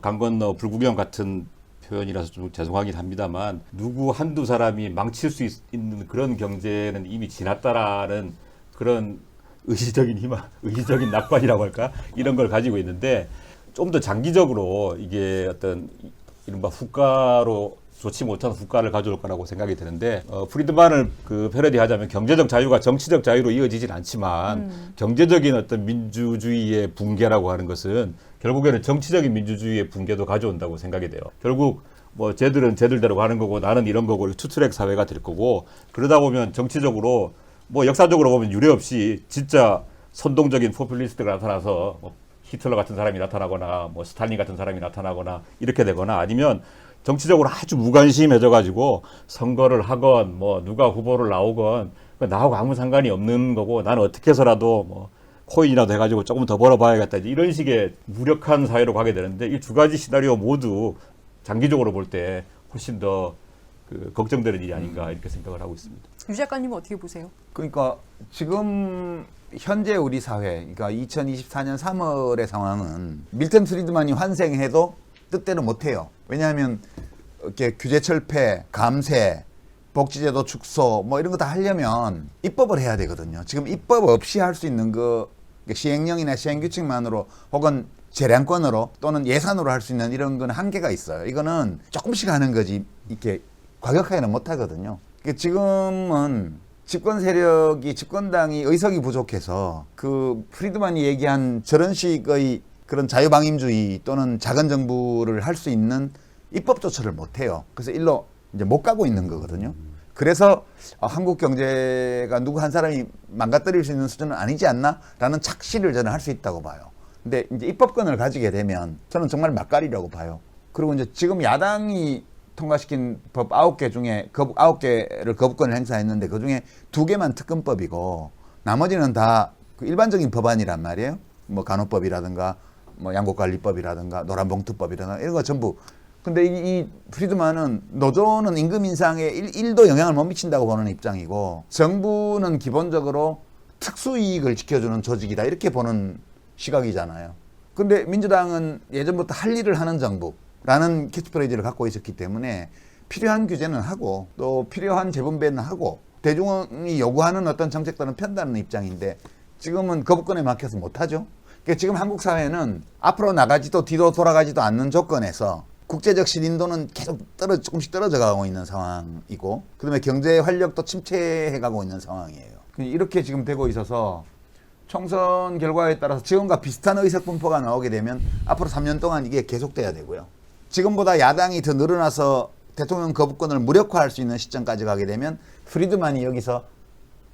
강 건너 불구경 같은 표현이라서 좀 죄송하긴 합니다만 누구 한두 사람이 망칠 수 있는 그런 경제는 이미 지났다라는 그런 의지적인 희망, 의지적인 낙관이라고 할까 이런 걸 가지고 있는데 좀 더 장기적으로 이게 어떤 이른바 후가로 좋지 못한 후가를 가져올 거라고 생각이 드는데 프리드만을 그 패러디하자면 경제적 자유가 정치적 자유로 이어지진 않지만 경제적인 어떤 민주주의의 붕괴라고 하는 것은 결국에는 정치적인 민주주의의 붕괴도 가져온다고 생각이 돼요. 결국 뭐 쟤들은 쟤들대로 가는 거고 나는 이런 거고 투트랙 사회가 될 거고 그러다 보면 정치적으로 뭐 역사적으로 보면 유례 없이 진짜 선동적인 포퓰리스트가 나타나서 뭐 히틀러 같은 사람이 나타나거나 뭐 스탈린 같은 사람이 나타나거나 이렇게 되거나 아니면 정치적으로 아주 무관심해져 가지고 선거를 하건 뭐 누가 후보를 나오건 나하고 아무 상관이 없는 거고 나는 어떻게 해서라도 뭐 코인이라도 해가지고 조금 더 벌어봐야겠다 이런 식의 무력한 사회로 가게 되는데 이 두 가지 시나리오 모두 장기적으로 볼 때 훨씬 더 그 걱정되는 일이 아닌가 이렇게 생각을 하고 있습니다. 유 작가님은 어떻게 보세요? 그러니까 지금 현재 우리 사회, 그러니까 2024년 3월의 상황은 밀턴 프리드만이 환생해도 뜻대로 못해요. 왜냐하면 이렇게 규제 철폐, 감세, 복지제도 축소 뭐 이런 거 다 하려면 입법을 해야 되거든요. 지금 입법 없이 할 수 있는 거 그러니까 시행령이나 시행규칙만으로 혹은 재량권으로 또는 예산으로 할 수 있는 이런 건 한계가 있어요. 이거는 조금씩 하는 거지 이렇게 과격하게는 못 하거든요. 그러니까 지금은 집권 세력이 집권당이 의석이 부족해서 그 프리드만이 얘기한 저런 식의 그런 자유방임주의 또는 작은 정부를 할 수 있는 입법 조처를 못 해요. 그래서 일로 이제 못 가고 있는 거거든요. 그래서 한국 경제가 누구 한 사람이 망가뜨릴 수 있는 수준은 아니지 않나라는 착시를 저는 할 수 있다고 봐요. 근데 이제 입법권을 가지게 되면 저는 정말 막갈이라고 봐요. 그리고 이제 지금 야당이 통과시킨 법 9개 중에 9개를 거부권을 행사했는데 그중에 2개만 특검법이고 나머지는 다 그 일반적인 법안이란 말이에요. 뭐 간호법이라든가 뭐 양곡관리법이라든가 노란봉투법이라든가 이런 거 전부. 근데 이 프리드만은 노조는 임금 인상에 1도 영향을 못 미친다고 보는 입장이고 정부는 기본적으로 특수이익을 지켜주는 조직이다 이렇게 보는 시각이잖아요. 근데 민주당은 예전부터 할 일을 하는 정부라는 캐치프레이즈를 갖고 있었기 때문에 필요한 규제는 하고 또 필요한 재분배는 하고 대중이 요구하는 어떤 정책들은 편다는 입장인데 지금은 거부권에 막혀서 못하죠. 그러니까 지금 한국 사회는 앞으로 나가지도 뒤로 돌아가지도 않는 조건에서 국제적 신인도는 계속 조금씩 떨어져 가고 있는 상황이고 그다음에 경제 활력도 침체해 가고 있는 상황이에요. 이렇게 지금 되고 있어서 총선 결과에 따라서 지금과 비슷한 의석 분포가 나오게 되면 앞으로 3년 동안 이게 계속돼야 되고요. 지금보다 야당이 더 늘어나서 대통령 거부권을 무력화할 수 있는 시점까지 가게 되면 프리드만이 여기서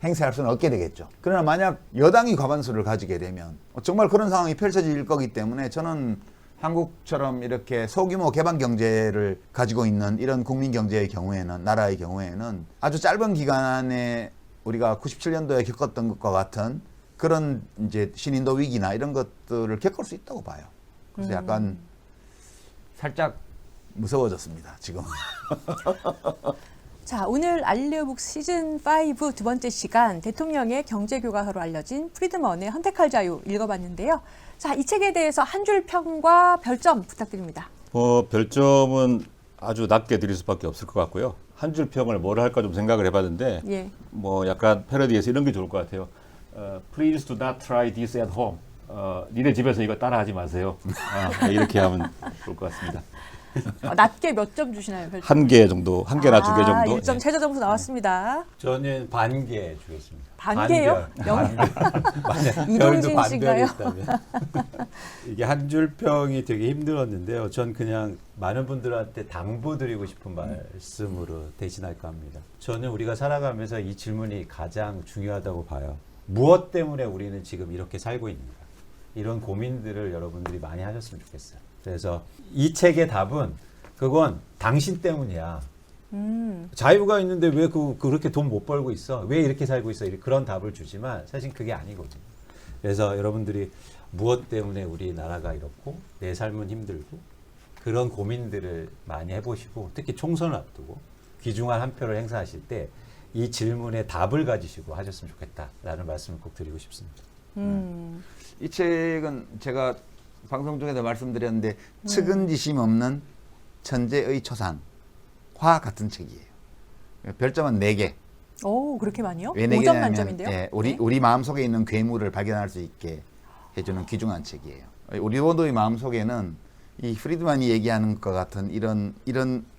행사할 수는 없게 되겠죠. 그러나 만약 여당이 과반수를 가지게 되면 정말 그런 상황이 펼쳐질 거기 때문에 저는 한국처럼 이렇게 소규모 개방 경제를 가지고 있는 이런 국민 경제의 경우에는 나라의 경우에는 아주 짧은 기간에 우리가 97년도에 겪었던 것과 같은 그런 이제 신인도 위기나 이런 것들을 겪을 수 있다고 봐요. 그래서 약간 살짝 무서워졌습니다, 지금. 자, 오늘 알리오북 시즌5 두 번째 시간 대통령의 경제교과서로 알려진 프리드먼의 선택할 자유 읽어봤는데요. 자, 이 책에 대해서 한 줄 평과 별점 부탁드립니다. 별점은 아주 낮게 드릴 수밖에 없을 것 같고요. 한 줄 평을 뭘 할까 좀 생각을 해봤는데 예. 뭐 약간 패러디에서 이런 게 좋을 것 같아요. Please do not try this at home. 니네 집에서 이거 따라하지 마세요. 이렇게 하면 좋을 것 같습니다. 낮게 몇 점 주시나요? 별점? 한 개 정도, 한 개나 2개 정도. 1점 최저 점수 나왔습니다. 저는 반개 주겠습니다. 반개요? 만약 이동진 별도 반별이 씨인가요? 있다면. 이게 한 줄 평이 되게 힘들었는데요. 전 그냥 많은 분들한테 당부드리고 싶은 말씀으로 대신할까 합니다. 저는 우리가 살아가면서 이 질문이 가장 중요하다고 봐요. 무엇 때문에 우리는 지금 이렇게 살고 있는가? 이런 고민들을 여러분들이 많이 하셨으면 좋겠어요. 그래서 이 책의 답은 그건 당신 때문이야. 자유가 있는데 왜 그렇게 돈 못 벌고 있어? 왜 이렇게 살고 있어? 그런 답을 주지만 사실 그게 아니거든요. 그래서 여러분들이 무엇 때문에 우리나라가 이렇고 내 삶은 힘들고 그런 고민들을 많이 해보시고 특히 총선을 앞두고 귀중한 한 표를 행사하실 때 이 질문에 답을 가지시고 하셨으면 좋겠다라는 말씀을 꼭 드리고 싶습니다. 이 책은 제가 방송 중에도 말씀드렸는데 측은지심 없는 천재의 초상과 같은 책이에요. 별점은 4개. 오, 그렇게 많이요? 왜 5점 4개냐면 만점인데요? 우리 마음속에 있는 괴물을 발견할 수 있게 해주는 귀중한 책이에요. 우리 원도의 마음속에는 이 프리드만이 얘기하는 것과 같은 이런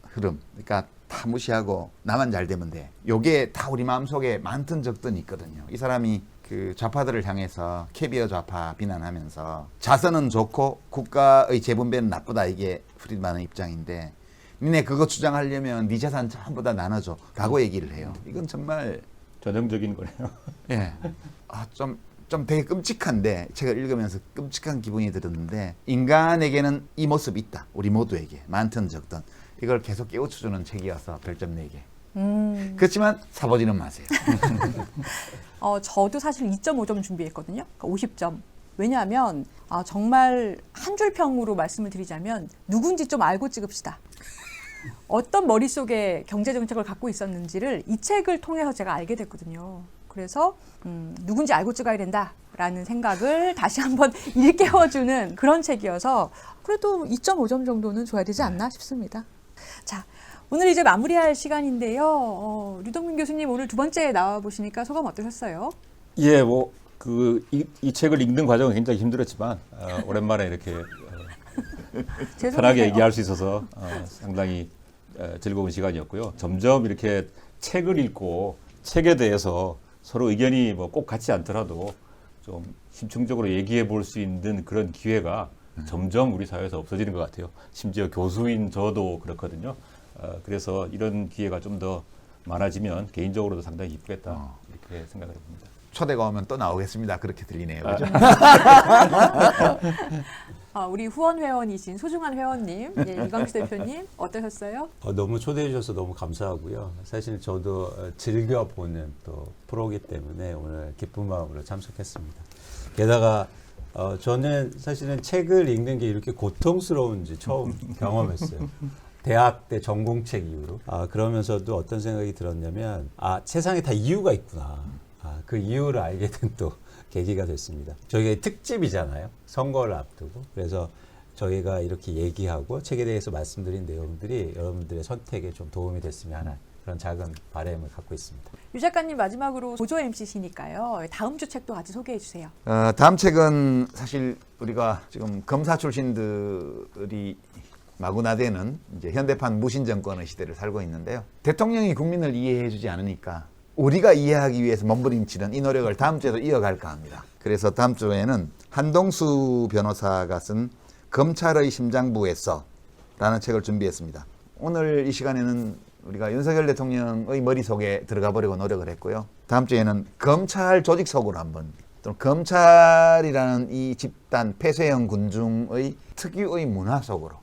흐름, 그러니까 다 무시하고 나만 잘 되면 돼. 요게 다 우리 마음속에 많든 적든 있거든요. 이 사람이 그 좌파들을 향해서 캐비어 좌파 비난하면서 자선은 좋고 국가의 재분배는 나쁘다, 이게 프리드만의 입장인데 니네 그거 주장하려면 네 재산 전부 다 나눠줘 라고 얘기를 해요. 이건 정말 전형적인 거네요. 예. 좀 되게 끔찍한데 책을 읽으면서 끔찍한 기분이 들었는데 인간에게는 이 모습이 있다. 우리 모두에게 많든 적든 이걸 계속 깨우쳐주는 책이어서 별점 4개. 그렇지만 사보지는 마세요. 저도 사실 2.5점 준비했거든요. 그러니까 50점. 왜냐하면 정말 한 줄 평으로 말씀을 드리자면 누군지 좀 알고 찍읍시다. 어떤 머릿속에 경제정책을 갖고 있었는지를 이 책을 통해서 제가 알게 됐거든요. 그래서 누군지 알고 찍어야 된다라는 생각을 다시 한번 일깨워주는 그런 책이어서 그래도 2.5점 정도는 줘야 되지 않나 싶습니다. 자, 오늘 이제 마무리할 시간인데요. 류동민 교수님 오늘 두 번째 나와 보시니까 소감 어떠셨어요? 예, 뭐 이 책을 읽는 과정은 굉장히 힘들었지만 오랜만에 이렇게 죄송해요. 편하게 얘기할 수 있어서 상당히 즐거운 시간이었고요. 점점 이렇게 책을 읽고 책에 대해서 서로 의견이 뭐 꼭 같지 않더라도 좀 심층적으로 얘기해 볼 수 있는 그런 기회가 점점 우리 사회에서 없어지는 것 같아요. 심지어 교수인 저도 그렇거든요. 그래서 이런 기회가 좀 더 많아지면 개인적으로도 상당히 기쁘겠다 이렇게 생각을 해봅니다. 초대가 오면 또 나오겠습니다. 그렇게 들리네요. 그죠? 우리 후원 회원이신 소중한 회원님, 예, 이광수 대표님 어떠셨어요? 너무 초대해 주셔서 너무 감사하고요. 사실 저도 즐겨보는 또 프로기 때문에 오늘 기쁜 마음으로 참석했습니다. 게다가 저는 사실은 책을 읽는 게 이렇게 고통스러운지 처음 경험했어요. 대학 때 전공책 이후로. 그러면서도 어떤 생각이 들었냐면 세상에 다 이유가 있구나. 그 이유를 알게 된 또 계기가 됐습니다. 저희가 특집이잖아요. 선거를 앞두고. 그래서 저희가 이렇게 얘기하고 책에 대해서 말씀드린 내용들이 여러분들의 선택에 좀 도움이 됐으면 하는 그런 작은 바람을 갖고 있습니다. 유 작가님 마지막으로 보조 MC시니까요. 다음 주 책도 같이 소개해 주세요. 다음 책은 사실 우리가 지금 검사 출신들이 마구나대는 이제 현대판 무신 정권의 시대를 살고 있는데요. 대통령이 국민을 이해해주지 않으니까 우리가 이해하기 위해서 몸부림치는 이 노력을 다음 주에도 이어갈까 합니다. 그래서 다음 주에는 한동수 변호사가 쓴 검찰의 심장부에서 라는 책을 준비했습니다. 오늘 이 시간에는 우리가 윤석열 대통령의 머릿속에 들어가 보려고 노력을 했고요. 다음 주에는 검찰 조직 속으로 한번 또 검찰이라는 이 집단 폐쇄형 군중의 특유의 문화 속으로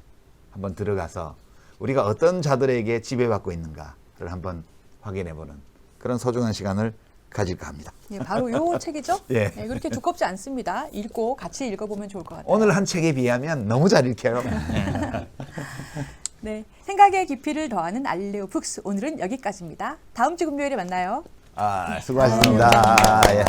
한번 들어가서 우리가 어떤 자들에게 지배받고 있는가를 한번 확인해보는 그런 소중한 시간을 가질까 합니다. 예, 바로 요 책이죠? 예. 네, 그렇게 두껍지 않습니다. 읽고 같이 읽어보면 좋을 것 같아요. 오늘 한 책에 비하면 너무 잘 읽혀요. 네, 생각의 깊이를 더하는 알릴레오 북스 오늘은 여기까지입니다. 다음 주 금요일에 만나요. 수고하셨습니다. 예.